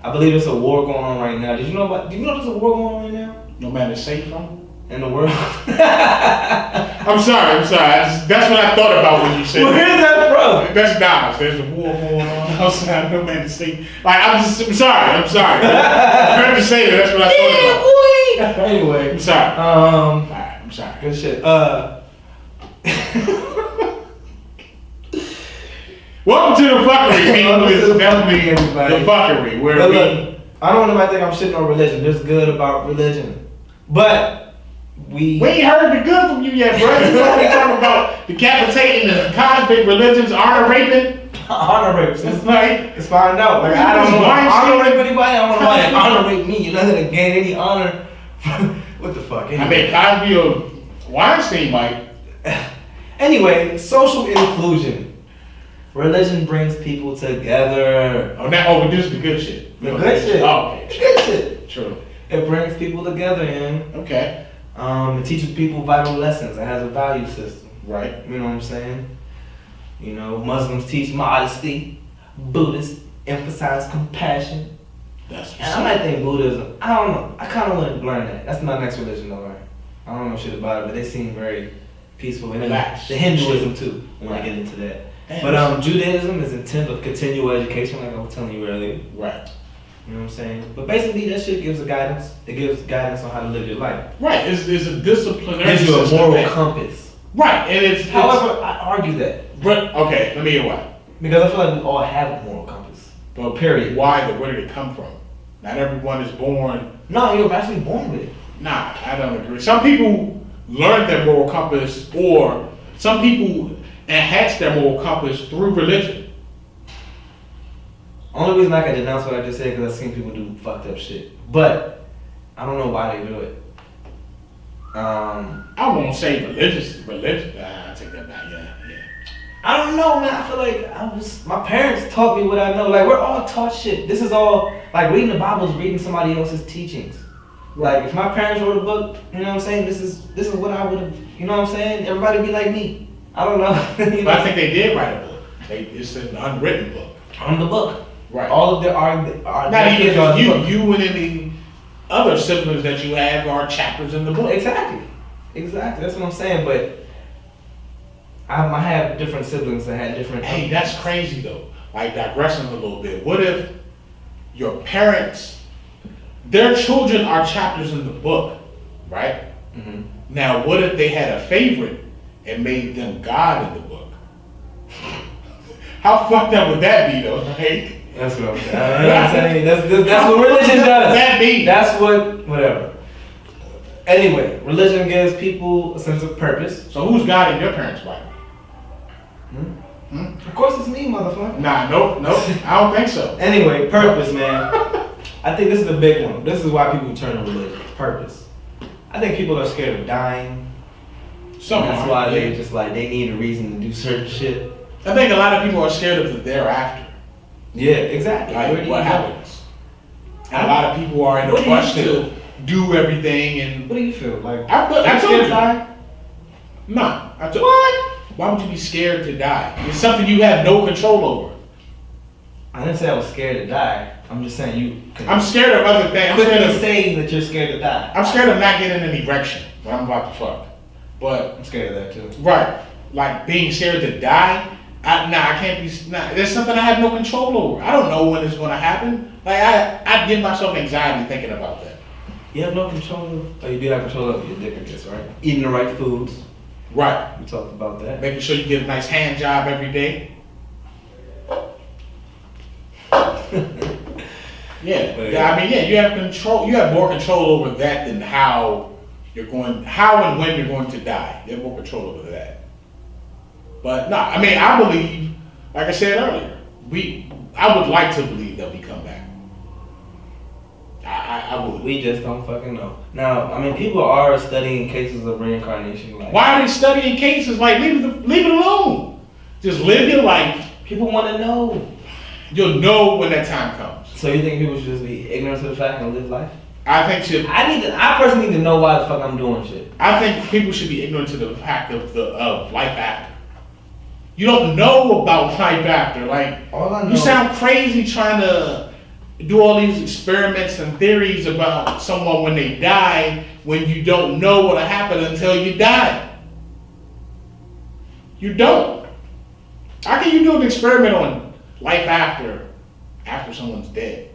I believe there's a war going on right now. Do you know there's a war going on right now? no man is safe from. In the world? I'm sorry. That's what I thought about when you said Where's that from? That's Nas. There's a war going on outside. No man is safe. Like I'm sorry. I heard you say that. That's what I thought about. Anyway. I'm sorry. Alright, I'm sorry. Good shit. Welcome to the Phuckery, people. Welcome to It's the definitely Phuckery, everybody. the Phuckery, where But we. look, I don't want nobody to think I'm shitting on religion. There's good about religion. But We ain't heard the good from you yet, bro. You already talking about decapitating the cosmic religions, honor raping. honor rape. It's like, Let's find out. Like, I don't know honor rape anybody. I don't want to honor rape me. You're not gonna gain any honor. What the fuck? Anyway. I mean, Cosby or Weinstein might. Anyway, social inclusion. Religion brings people together. Oh, but this is the good shit. The good shit. Oh, okay. The good shit. True. It brings people together, and Okay. it teaches people vital lessons. It has a value system. Right. You know what I'm saying? You know, Muslims teach modesty. Buddhists emphasize compassion. That's And I might think Buddhism. I don't know. I kind of want to learn that. That's my next religion to learn. I don't know shit about it, but they seem very peaceful. And Relaxed. the Hinduism too. When I get into that. But Judaism is intent of continual education, like I was telling you earlier. Right. You know what I'm saying? But basically, that shit gives a guidance. It gives guidance on how to live your life. Right. It's a disciplinary It gives you a system moral that- compass. Right. And it's However, I argue that But okay, let me hear why. because I feel like we all have a moral compass. But Period. Why? Where did it come from? Not everyone is born. No, you're actually born with it. Nah, I don't agree. Some people learn their moral compass, or some people enhance their moral compass through religion. Only reason I can denounce what I just said because I've seen people do fucked up shit. But I don't know why they do it. I won't say religion. I take that back. Yeah. I don't know, man. I feel like my parents taught me what I know. Like, we're all taught shit. This is all, like, reading the Bible is reading somebody else's teachings. Like, if my parents wrote a book, you know what I'm saying? This is what I would have, you know what I'm saying? Everybody would be like me. I don't know. You know? But I think they did write a book. It's an unwritten book. On the book. Right. All of our Not even kids are just the book. you and any other siblings that you have are chapters in the book. Exactly. That's what I'm saying. But I have different siblings that had different. Hey, that's crazy though. Like, digressing a little bit. What if your parents, their children are chapters in the book, right? Mm-hmm. Now, what if they had a favorite and made them God in the book? How fucked up would that be though, right? That's what I'm saying. You know what I'm saying? That's what religion does. That be? That's what, whatever. Anyway, religion gives people a sense of purpose. So who's God in your parents' Bible? Of course it's me, motherfucker. Nah, nope, I don't think so. Anyway, purpose, man. I think this is a big one. This is why people turn to religion. Purpose. I think people are scared of dying. That's why they just like, they need a reason to do certain shit. I think a lot of people are scared of the thereafter. Yeah, exactly. Like, what happens? And a lot of people are in a rush to do everything and... What do you feel? Like, I told you. Die? No. What? Why would you be scared to die? It's something you have no control over. I didn't say I was scared to die. I'm just saying you. I'm scared of other things. I'm scared of saying that you're scared to die. I'm scared of not getting an erection when I'm about to fuck. But I'm scared of that too. Right. Like, being scared to die, I can't be. There's something I have no control over. I don't know when it's going to happen. Like, I give myself anxiety thinking about that. You have no control of. Oh, you do have control of your dick, I guess, right? Eating the right foods. Right. We talked about that. Making sure you get a nice hand job every day. Yeah. I mean, you have control. You have more control over that than how and when you're going to die. You have more control over that. But no, I mean, I believe, like I said earlier, I would like to believe that we come back. I would. We just don't fucking know. Now, I mean, people are studying cases of reincarnation. Like, why are they studying cases? Like, leave it alone. Just live your life. People want to know. You'll know when that time comes. So you think people should just be ignorant to the fact and live life? I think I personally need to know why the fuck I'm doing shit. I think people should be ignorant to the fact of life after. You don't know about life after. Like, all I know, you sound crazy trying to do all these experiments and theories about someone when they die, when you don't know what'll happen until you die. You don't. How can you do an experiment on life after someone's dead?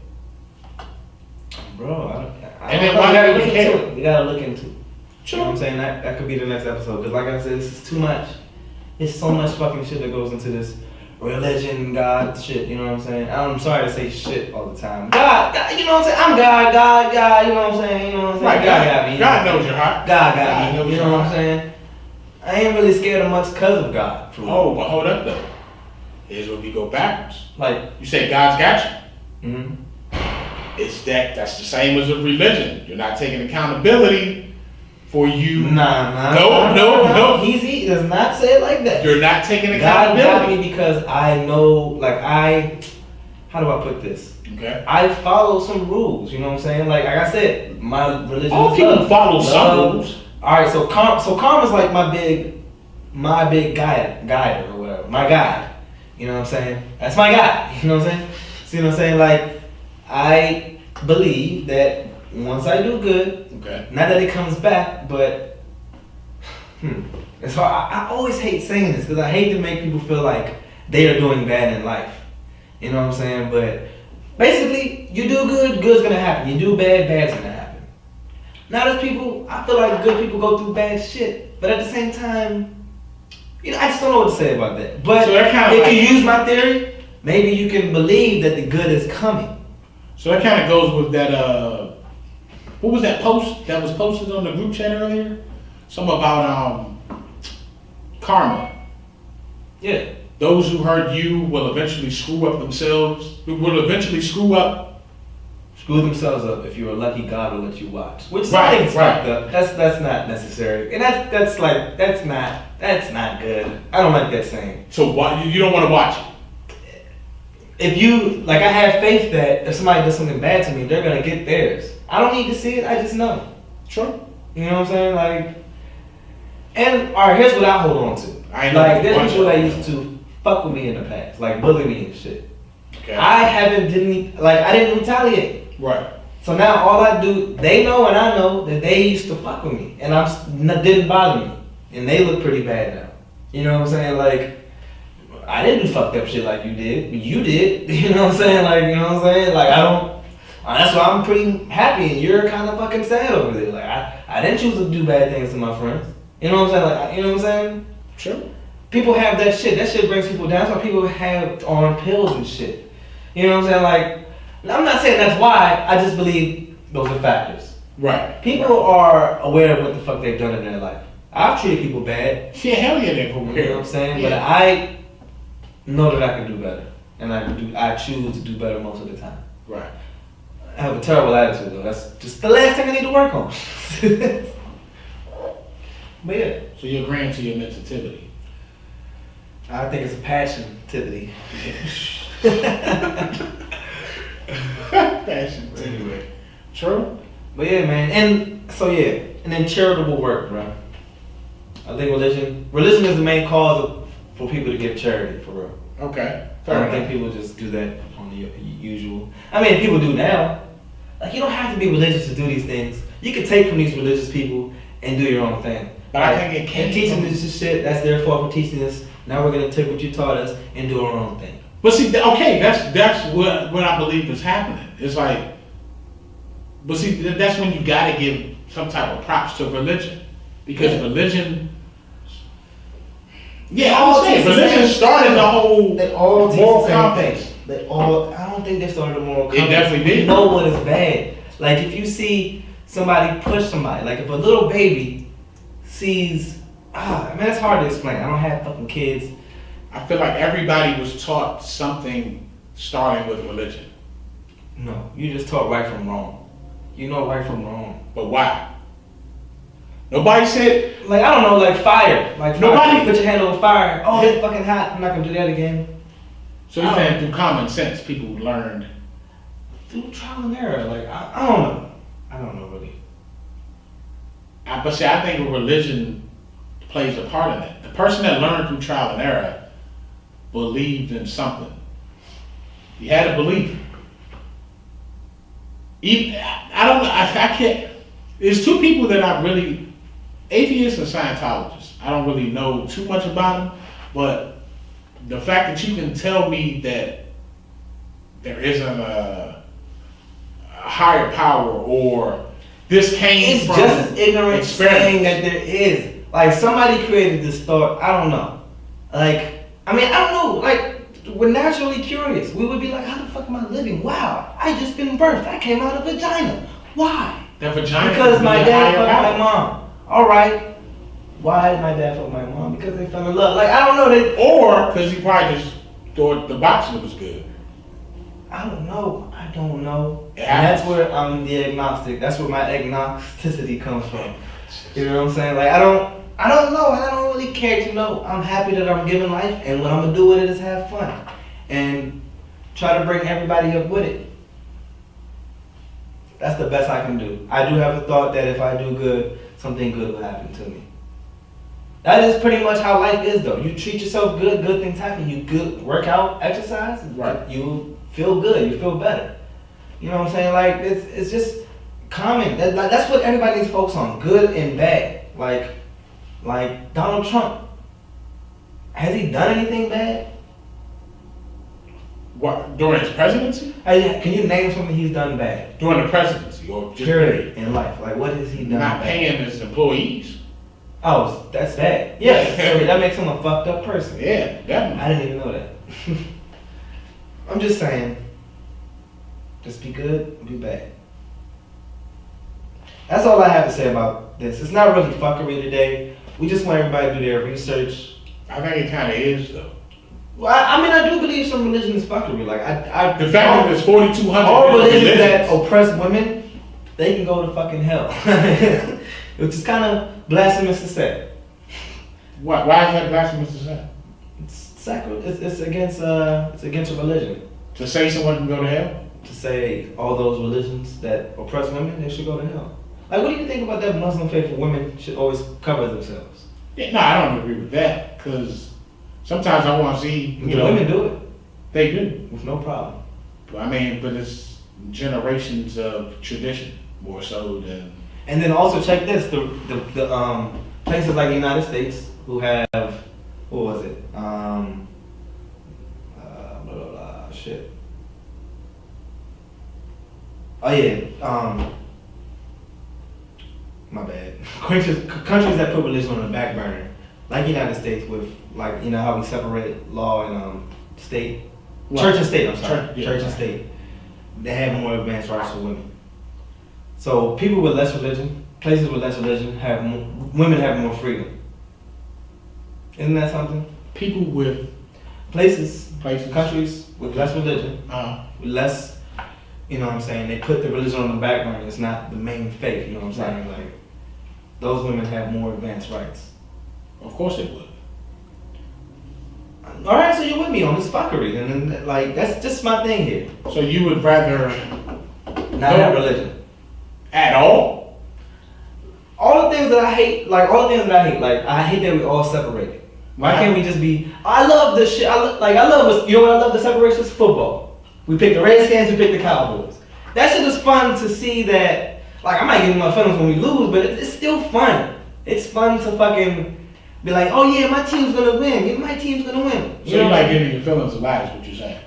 Bro, and then why gotta look into it? We gotta look into it. Sure. You know what I'm saying? That could be the next episode. Because like I said, this is too much. There's so much fucking shit that goes into this. religion, God, shit. You know what I'm saying? I'm sorry to say shit all the time. God, you know what I'm saying? I'm God. You know what I'm saying? You know what I'm saying? Right, God got me. God knows your heart. God got me. knows You your know what I'm heart. saying? I ain't really scared of much because of God. For real. Oh, but hold up though. Here's where we go backwards. Like, You say God's got you. mm-hmm. That's the same as a religion. You're not taking accountability for you. Nah. No. He does not say it like that. You're not taking God got accountability. me because I know, like, how do I put this? Okay. I follow some rules, you know what I'm saying? Like I said, my religion All is people love. follow some Love. rules. Alright, so karma's like my big guide or whatever. My guide. You know what I'm saying? That's my guide. You know what I'm saying? See what I'm saying? Like, I believe that once I do good, Okay. not that it comes back, but it's hard. I always hate saying this because I hate to make people feel like they are doing bad in life. You know what I'm saying? But basically, you do good, good's gonna happen. You do bad, bad's gonna happen. Now there's people, I feel like good people go through bad shit, but at the same time, you know, I just don't know what to say about that. But So that kinda if like- you use my theory, maybe you can believe that the good is coming. So that kind of goes with that. What was that post that was posted on the group chat earlier? Something about karma. Yeah. Those who hurt you will eventually screw up themselves. Will eventually screw up. Screw themselves up. If you're lucky, God will let you watch. Which Right, I think is right. fucked up. That's not necessary, and that's not good. I don't like that saying. So why you don't want to watch it? If you like, I have faith that if somebody does something bad to me, they're gonna get theirs. I don't need to see it. I just know. Sure. You know what I'm saying? Like, and all right, here's what I hold on to. I know Like, there's bunch people of- that used to fuck with me in the past, like bully me and shit. Okay. I didn't retaliate. Right. So now all I do, they know and I know that they used to fuck with me, and didn't bother me, and they look pretty bad now. You know what I'm saying? Like, I didn't do fucked up shit like you did, but you did. You know what I'm saying? Like, you know what I'm saying? Like, I don't. That's why I'm pretty happy, and you're kind of fucking sad over there. Like, I didn't choose to do bad things to my friends. You know what I'm saying? Like, you know what I'm saying? Sure. People have that shit. That shit brings people down. That's why people have on pills and shit. You know what I'm saying? Like, I'm not saying that's why. I just believe those are factors. Right. People are aware of what the fuck they've done in their life. I've treated people bad. Yeah, hell yeah, they're You know what I'm saying? But Yeah. I know that I can do better, and I choose to do better most of the time. Right. I have a terrible attitude though. That's just the last thing I need to work on. But yeah, So you're agreeing to your sensitivity. I think it's a passion-tivity. Fashion. Anyway. True. But yeah, man, and then charitable work, bro. I think religion is the main cause for people to give charity, for real. Okay. I don't think people just do that on the usual. I mean, people do now. Like, you don't have to be religious to do these things. You can take from these religious people and do your own thing. But I think it and came teaching from- this shit. That's their fault for teaching us. Now we're gonna take what you taught us and do our own thing. But see, okay, that's what I believe is happening. It's like, but see, that's when you gotta give some type of props to religion, because religion. Yeah, I would say religion started the whole They all teach moral the same compass. thing. They all. I don't think they started a moral compass. definitely did. We know what is bad. Like, if you see somebody push somebody, like if a little baby sees, man, it's hard to explain. I don't have fucking kids. I feel like everybody was taught something starting with religion. No, you just taught right from wrong. You know right from wrong. But why? Nobody said. Like, I don't know, like fire. Like, fire. Nobody- Put your hand over fire. Oh, it's fucking hot. I'm not gonna do that again. So you're saying through common sense, people learned. Through trial and error. Like, I don't know. I don't know really. But see, I think religion plays a part in it. The person that learned through trial and error believed in something. He had a belief. Even, I don't know. I can't. There's two people that I really, atheists and Scientologists. I don't really know too much about them, but the fact that you can tell me that there isn't a higher power or this came It's from just as ignorant experiments. saying that there is. Like, somebody created this thought. I don't know. Like, I mean, I don't know. Like, we're naturally curious. We would be like, how the fuck am I living? Wow, I just been birthed. I came out of a vagina. Why? The vagina. Because my dad fucked power. my mom. All right. Why did my dad fuck my mom? Because they fell in love. Like, I don't know. Or because he probably just thought the boxing was good. I don't know. Yeah. And that's where I'm the agnostic. That's where my agnosticity comes from. You know what I'm saying? Like, I don't know, and I don't really care to know. I'm happy that I'm given life, and what I'm gonna do with it is have fun and try to bring everybody up with it. That's the best I can do. I do have a thought that if I do good, something good will happen to me. That is pretty much how life is, though. You treat yourself good, good things happen. You good work out, exercise, Right. You feel good, you feel better. You know what I'm saying? Like, it's just common. That's what everybody needs to focus on, good and bad. Like Donald Trump. Has he done anything bad? What, during his presidency? Can you name something he's done bad? During the presidency, or just Period in life. Like, what has he done not bad? paying his employees? Oh, that's bad. Yes, so that makes him a fucked up person. Yeah, definitely. I didn't even know that. I'm just saying, just be good, be bad. That's all I have to say about this. It's not really fuckery today. We just want everybody to do their research. I think it kind of is, though. Well, I mean, I do believe some religion is fuckery. Like, The fact that there's 4,200 all religions religions. that oppress women, they can go to fucking hell. Which is kind of blasphemous to say. Why is that blasphemous to say? It's against a religion. To say someone can go to hell? To say all those religions that oppress women, they should go to hell. Like, what do you think about that Muslim faith where women should always cover themselves? Yeah, no, I don't agree with that, because sometimes I want to see, The women do it they do. with no problem. I mean, but it's generations of tradition more so than. And then also check this: the places like the United States who have, what was it? Shit. Oh yeah. My bad. Countries that put religion on the back burner, like the United States, with, like, you know how we separate law and state, Well, church and state. I'm sorry, yeah, church and state. They have more advanced rights for women. So people with less religion, places with less religion, women have more freedom. Isn't that something? People with Places, places. countries with less religion, with less, you know what I'm saying, they put the religion on the back burner. It's not the main faith, you know what I'm saying? Like, those women have more advanced rights. Of course they would. All right, so you're with me on this fuckery, and then, like, that's just my thing here. So you would rather Not have religion. at all? All the things that I hate, like I hate that we all separated. Why can't we just be? I love this shit. You know what I love? The separation is football. We pick the Redskins, we pick the Cowboys. That shit is fun to see. That, like, I might get in my feelings when we lose, but it's still fun. It's fun to fucking be like, oh yeah, my team's gonna win. Yeah, my team's gonna win. So you like getting your feelings a lot is what you're saying?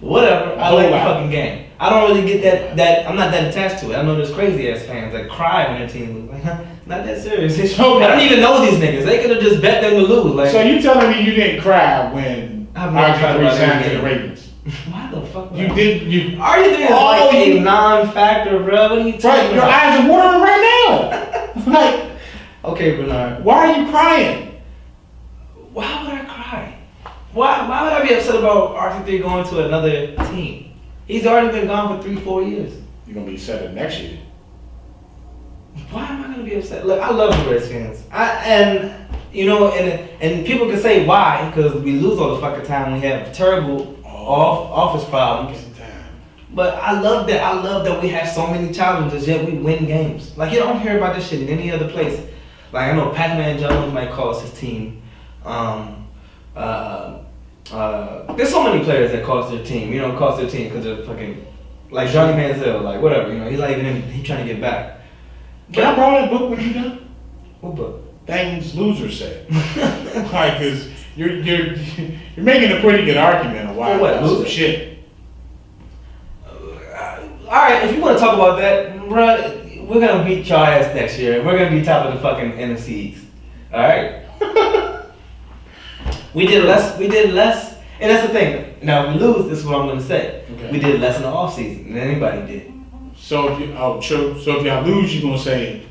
Whatever. I like the fucking game. I don't really get that. I'm not that attached to it. I know there's crazy ass fans that cry when their team loses. Like, huh, not that serious. I don't even know these niggas. They could have just bet them to lose. Like, so you telling me you didn't cry when RG3 signed to the Ravens? Why the fuck? You did. You RG3 is like a non-factor, bro. What are you talking right? Your about? eyes are watering right now. Like, okay, Bernard. why are you crying? Why would I cry? Why would I be upset about RG3 going to another team? He's already been gone for 3-4 years. You're gonna be upset next year. Why am I gonna be upset? Look, I love the Redskins. And people can say why, because we lose all the fucking time. We have terrible office problems. But I love that. I love that we have so many challenges, yet we win games. Like, you don't hear about this shit in any other place. Like, I know Pac-Man Jones might cost his team. There's so many players that cost their team. You know, cost their team because they're fucking, like Johnny Manziel, like whatever. You know, he's not even in. He's trying to get back. Can I borrow that book when you're done? What book? Things losers say. Like, cause you're making a pretty good argument of why what, that's some loser? shit. All right, if you want to talk about that, bro, we're gonna beat your ass next year. We're gonna be top of the fucking NFC East. All right. We did less And that's the thing. Now, if we lose, this is what I'm going to say. Okay. We did less in the off season than anybody did. So if you, oh, true. So if y'all lose, you're gonna say,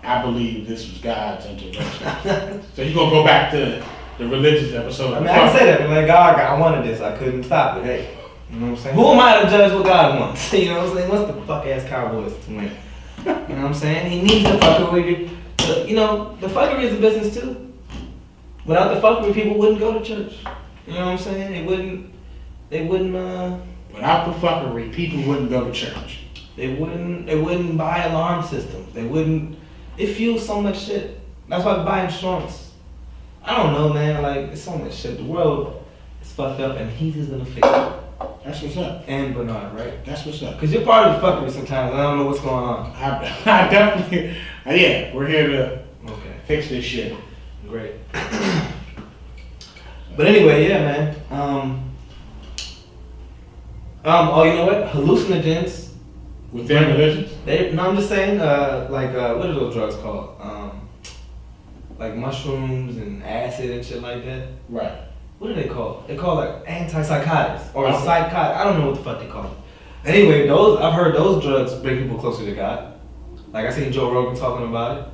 I believe this was God's intervention. So you're gonna go back to the religious episode. I mean, I can say that, but like, God, I wanted this. I couldn't stop it. Hey, you know what I'm saying? Who am I to judge what God wants? You know what I'm saying? What's the fuck ass Cowboys to win? You know what I'm saying? He needs the fuckery. You know, the fuckery is a business too. Without the fuckery, people wouldn't go to church. You know what I'm saying? They wouldn't. Without the fuckery, people wouldn't go to church. They wouldn't buy alarm systems. They wouldn't. It fuels so much shit. That's why we buy insurance. I don't know, man. Like, it's so much shit. The world is fucked up, and he's just gonna fix it. That's what's up. And Bernard, right? That's what's up. Because you're part of the fuckery sometimes. I don't know what's going on. I definitely, yeah, we're here to fix this shit. Great. But anyway, yeah, man. Oh, you know what? Hallucinogens. Within religions? No, I'm just saying, what are those drugs called? Like mushrooms and acid and shit like that. Right. What are they called? They're called like antipsychotics or psychotic. I don't know what the fuck they call it. Anyway, I've heard those drugs bring people closer to God. Like I seen Joe Rogan talking about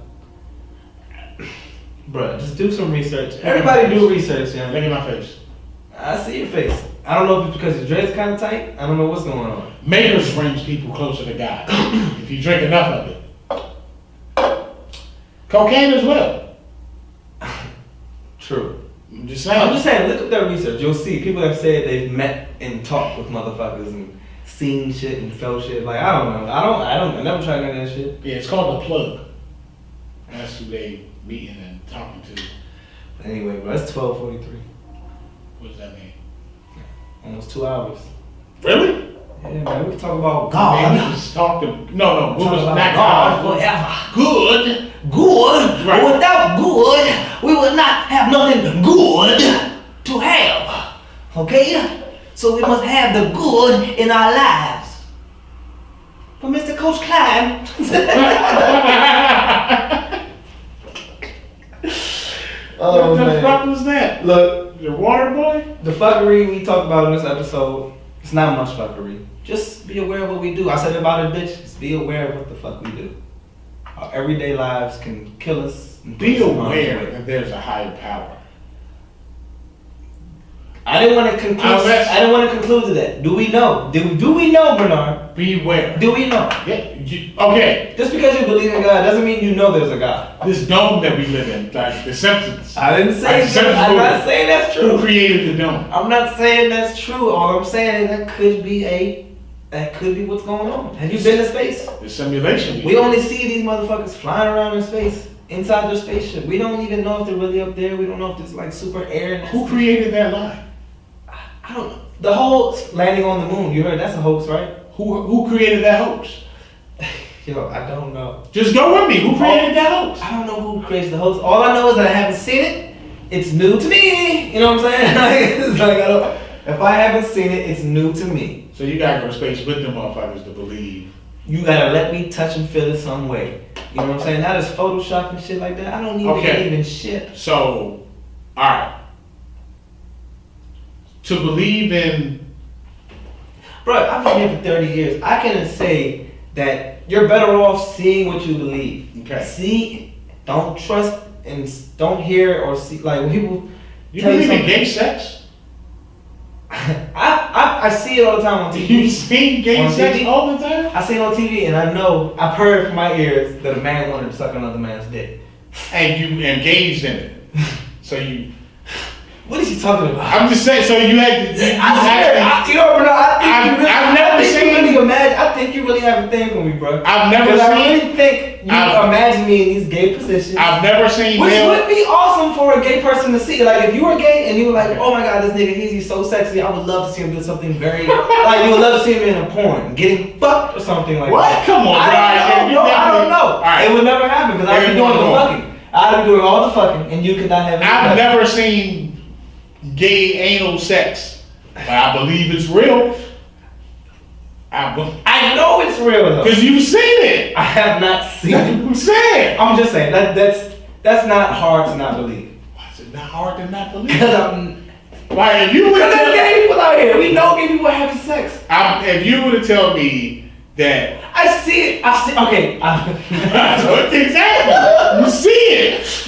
it. Bruh, just do some research. Everybody do research, yeah. Look at my face. I see your face. I don't know if it's because your dread's kind of tight. I don't know what's going on. Makers brings people closer to God. If you drink enough of it. Cocaine as well. True. I'm just saying, look up that research. You'll see people have said they've met and talked with motherfuckers and seen shit and felt shit. Like, I don't know. I never tried none of that shit. Yeah, it's called the plug. That's who they meeting and talking to. But anyway, bro, it's 12:43. What does that mean? Almost 2 hours. Really? Yeah, man, we can talk about God. Man, we just talked to, no, we was not God God. forever. Good. Good. Right. Without good, we would not have nothing good to have. Okay? So we must have the good in our lives. But Mr. Coach Klein. What the fuck was that? Look, the water boy? the fuckery we talked about in this episode, it's not much fuckery. Just be aware of what we do. I said about it, bitch. Just be aware of what the fuck we do. Our everyday lives can kill us. And Be put us in harm's aware way. that there's a higher power. I didn't want to conclude. I didn't want to conclude to that. Do we know? Do we know, Bernard? Beware. Do we know? Yeah, okay. Just because you believe in God doesn't mean you know there's a God. This dome that we live in, like the Simpsons. I didn't say. Like the I'm not saying that's Who true. created the dome? I'm not saying that's true. All I'm saying is that could be what's going on. Have you been to space? The simulation. We only see these motherfuckers flying around in space, inside their spaceship. We don't even know if they're really up there. We don't know if there's like super air. Who created that line? I don't know. The whole landing on the moon, you heard that's a hoax, right? Who created that hoax? Yo, I don't know. Just go with me. Who created that hoax? I don't know who creates the hoax. All I know is that I haven't seen it. It's new to me. You know what I'm saying? It's like if I haven't seen it, it's new to me. So you gotta go to space with them motherfuckers to believe. You gotta let me touch and feel it some way. You know what I'm saying? Not as Photoshop and shit like that. I don't need to even shit. So, alright. To believe in... Bro, I've been here for 30 years. I can say that you're better off seeing what you believe. Okay. See, don't trust and don't hear or see. Like when people You tell believe in something- gay sex? I see it all the time on TV. You see gay On sex TV? all the time? I see it on TV and I know, I've heard from my ears that a man wanted to suck another man's dick. And you engaged in it. So you... What is he talking about? I'm just saying, so you had to... you know, bro, I think you really have a thing for me, bro. I've never Because I seen... really think you imagine me in these gay positions. I've never seen Which male... would be awesome for a gay person to see. Like, if you were gay and you were like, oh my god, this nigga, he's so sexy, I would love to see him do something very... like, you would love to see him in a porn, getting fucked or something like What? that. Come on, Brian. I don't know. Alright. It would never happen because I'd be doing the fucking. I'd be doing all the fucking and you could not have... I've never seen gay anal sex. But I believe it's real. I know it's real though. Because you've seen it. I have not seen That's it. what I'm saying. I'm just saying that's not hard to not believe. Why is it not hard to not believe? Because Like, if you would Because there's gay people out here. We know gay people are having sex. if you were to tell me that, I see it. Okay. that's what exactly.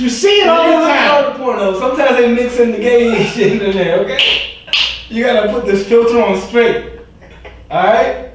You see it all the time. Porno. Sometimes they mix in the gay shit in there. Okay. You gotta put this filter on straight. All right.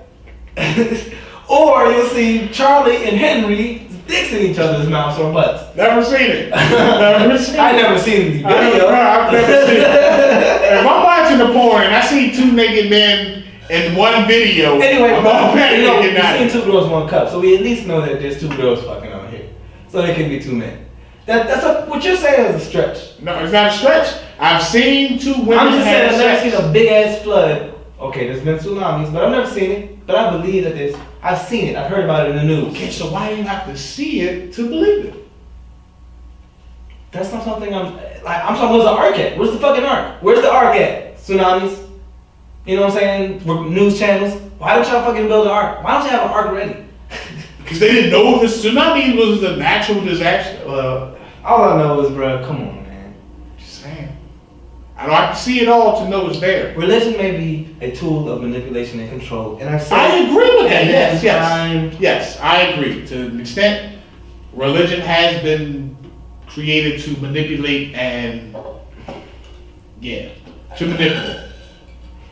Or you'll see Charlie and Henry dicks in each other's mouths or butts. Never seen it. Never seen it. I never seen the video. I've never seen it. If I'm watching the porn and I see two naked men in one video, Anyway, I'm but, automatically you know, getting out of we've seen it. 2 girls, 1 cup, so we at least know that there's 2 girls fucking out here. So there can be 2 men. What you're saying is a stretch. No, it's not a stretch. I've seen 2 women I'm just saying have I've never sex. seen a big ass flood. Okay, there's been tsunamis, but I've never seen it. But I believe that I've seen it. I've heard about it in the news. Okay, so why do you have to see it to believe it? That's not something I'm talking, where's the ark at? Where's the fucking ark? Where's the ark at? Tsunamis? You know what I'm saying? News channels. Why don't y'all fucking build an ark? Why don't you have an ark ready? Because they didn't know the tsunami was a natural disaster. Well, all I know is, bro, come on, man. Just saying. I don't have to see it all to know it's there. Religion may be a tool of manipulation and control, and I've said I agree with that. and Yes. Yes, I agree. To an extent, religion has been created to manipulate and to manipulate.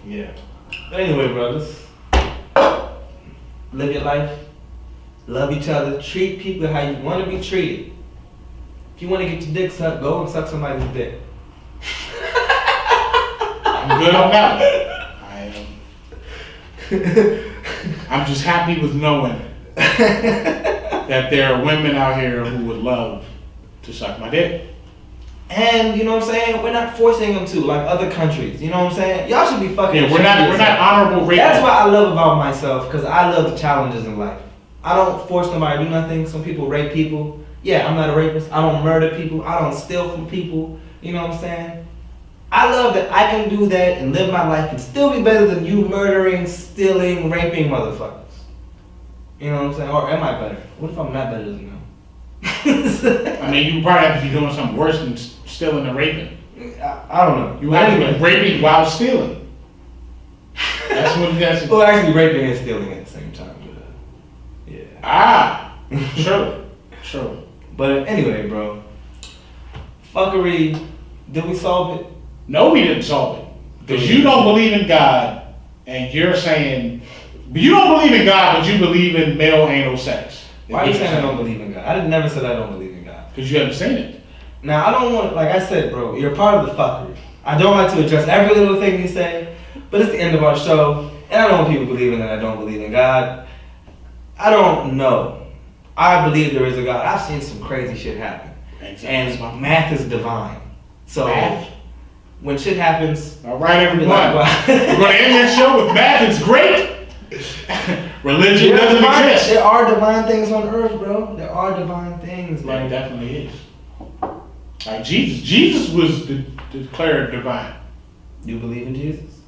Yeah. But anyway, brothers, live your life, love each other, treat people how you want to be treated. If you want to get your dick sucked, go and suck somebody's dick. I'm good on that one. I'm just happy with knowing that there are women out here who would love to suck my dick. And you know what I'm saying? We're not forcing them to like other countries. You know what I'm saying? Y'all should be fucking. Yeah, we're not honorable rapists. That's what I love about myself, because I love the challenges in life. I don't force nobody to do nothing. Some people rape people. Yeah, I'm not a rapist. I don't murder people. I don't steal from people. You know what I'm saying? I love that I can do that and live my life and still be better than you murdering, stealing, raping motherfuckers. You know what I'm saying? Or am I better? What if I'm not better than them? I mean, you probably have to be doing something worse than stealing and raping. I don't know. You have to be raping while stealing. That's what that's. Well, actually, raping and stealing at the same time. But, yeah. Ah, sure. But anyway, bro. Fuckery, did we solve it? No, we didn't solve it. Because you don't believe in God, and you're saying, you don't believe in God, but you believe in male anal sex. Why are you saying I don't believe in God? I never said I don't believe in God. Because you haven't seen it. Now, I don't want, like I said, bro, you're part of the fuckery. I don't like to address every little thing you say, but it's the end of our show, and I don't want people believing that I don't believe in God. I don't know. I believe there is a God. I've seen some crazy shit happen. Exactly. And math is divine. So, Math? when shit happens... All right, everyone. Like, We're going to end this show with math. It's great. Religion doesn't exist. There are divine things on earth, bro. There are divine things. There Like, definitely is. Like Jesus was declared divine. you believe in Jesus?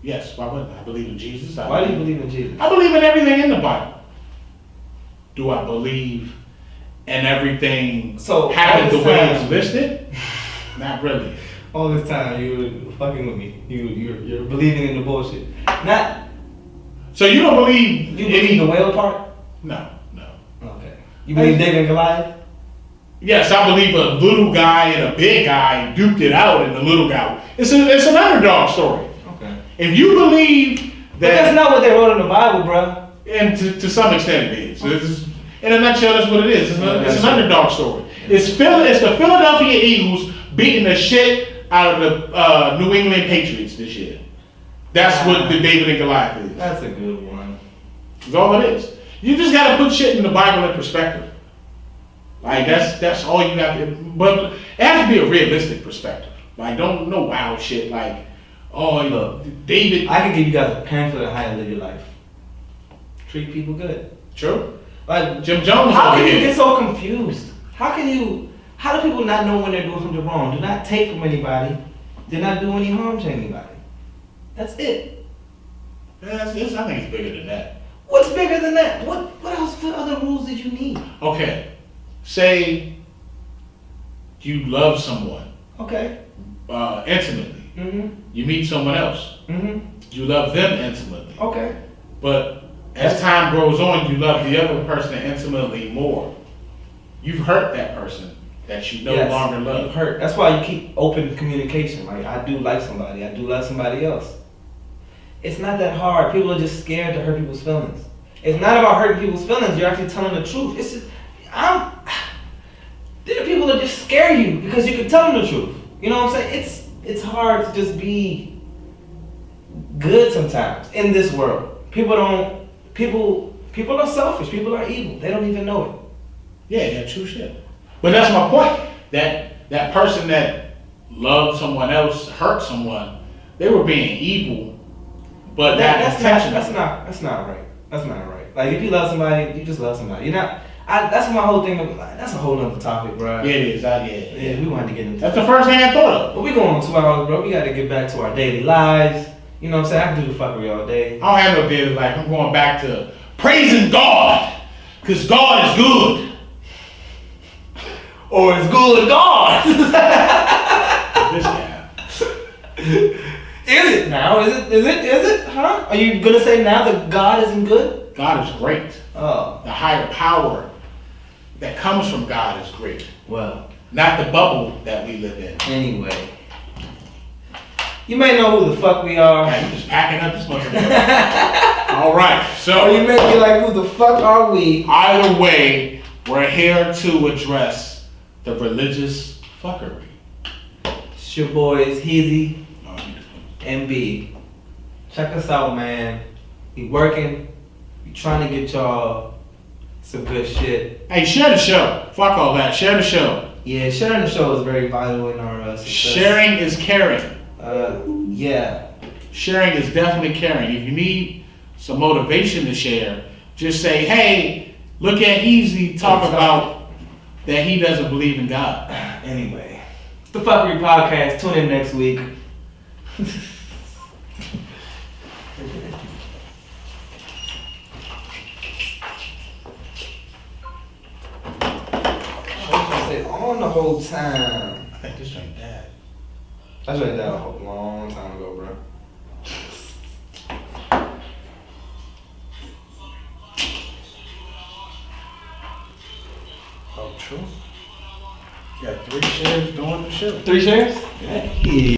Yes, why wouldn't I believe in Jesus? Why do you believe in Jesus? I believe in everything in the Bible. Do I believe in everything So, happened all the this way time- it's listed? Not really. All this time you were fucking with me. You're believing in the bullshit. Not So you don't believe you believe the whale part? No. Okay. You believe David and Goliath? Yes, I believe a little guy and a big guy duked it out, and the little guy. It's an underdog story. Okay. If you believe But that's that, not what they wrote in the Bible, bro. and to some extent it is. In a nutshell, that's what it is. It's an underdog story. It's the Philadelphia Eagles beating the shit out of the New England Patriots this year. That's what the David and Goliath is. That's a good one. That's all it is. You just gotta put shit in the Bible in perspective. Like that's all you have to. But it has to be a realistic perspective. Like don't no wild shit. Like Look, David. I can give you guys a pamphlet on how to live your life. Treat people good. True. Like Jim Jones how over can you here. get so confused? How do people not know when they're doing something wrong? Do not take from anybody. Do not do any harm to anybody. That's it. I think it's bigger than that. What's bigger than that? What else? What other rules did you need? Okay. Say you love someone Okay. intimately. You meet someone else. You love them intimately. Okay. But as time grows on, you love the other person intimately more. You've hurt that person that you no longer love. You've hurt. That's why you keep open communication. Like, I do like somebody. I do love somebody else. It's not that hard. People are just scared to hurt people's feelings. It's not about hurting people's feelings. You're actually telling the truth. It's just, there are people that just scare you because you can tell them the truth. You know what I'm saying? It's hard to just be good sometimes in this world. People are selfish. People are evil. They don't even know it. Yeah, true shit. But that's my point. That person that loved someone else, hurt someone, they were being evil, but that's not right. That's not right. Like, if you love somebody, you just love somebody. You're not. That's my whole thing. That's a whole other topic, bro. Yeah, it is. Yeah, we wanted to get into. That's the first thing I thought of. But we going on 2 hours, bro. We got to get back to our daily lives. You know what I'm saying? I can do the fuckery all day. I don't have no daily life. I'm going back to praising God, because God is good. Or it's good God. This guy. Is it now? Is it? Huh? Are you gonna say now that God isn't good? God is great. Oh. The higher power that comes from God is great. Well. Not the bubble that we live in. Anyway. You may know who the fuck we are. Yeah, you just packing up this motherfucker. All right, so. Or you may be like, who the fuck are we? Either way, we're here to address the religious fuckery. It's your boys, Heezy and B. Check us out, man. We working. We trying to get y'all some good shit. Hey, share the show. Fuck all that. Share the show. Yeah, sharing the show is very vital in our success. Sharing is caring. Yeah. Sharing is definitely caring. If you need some motivation to share, just say, hey, look at Easy talk about that he doesn't believe in God. Anyway, it's the Phuckery Podcast. Tune in next week. On the whole time. I think this drink died. I drank that a long time ago, bro. Oh, true. You got 3 shares doing the show. 3 shares? Yeah. Yeah.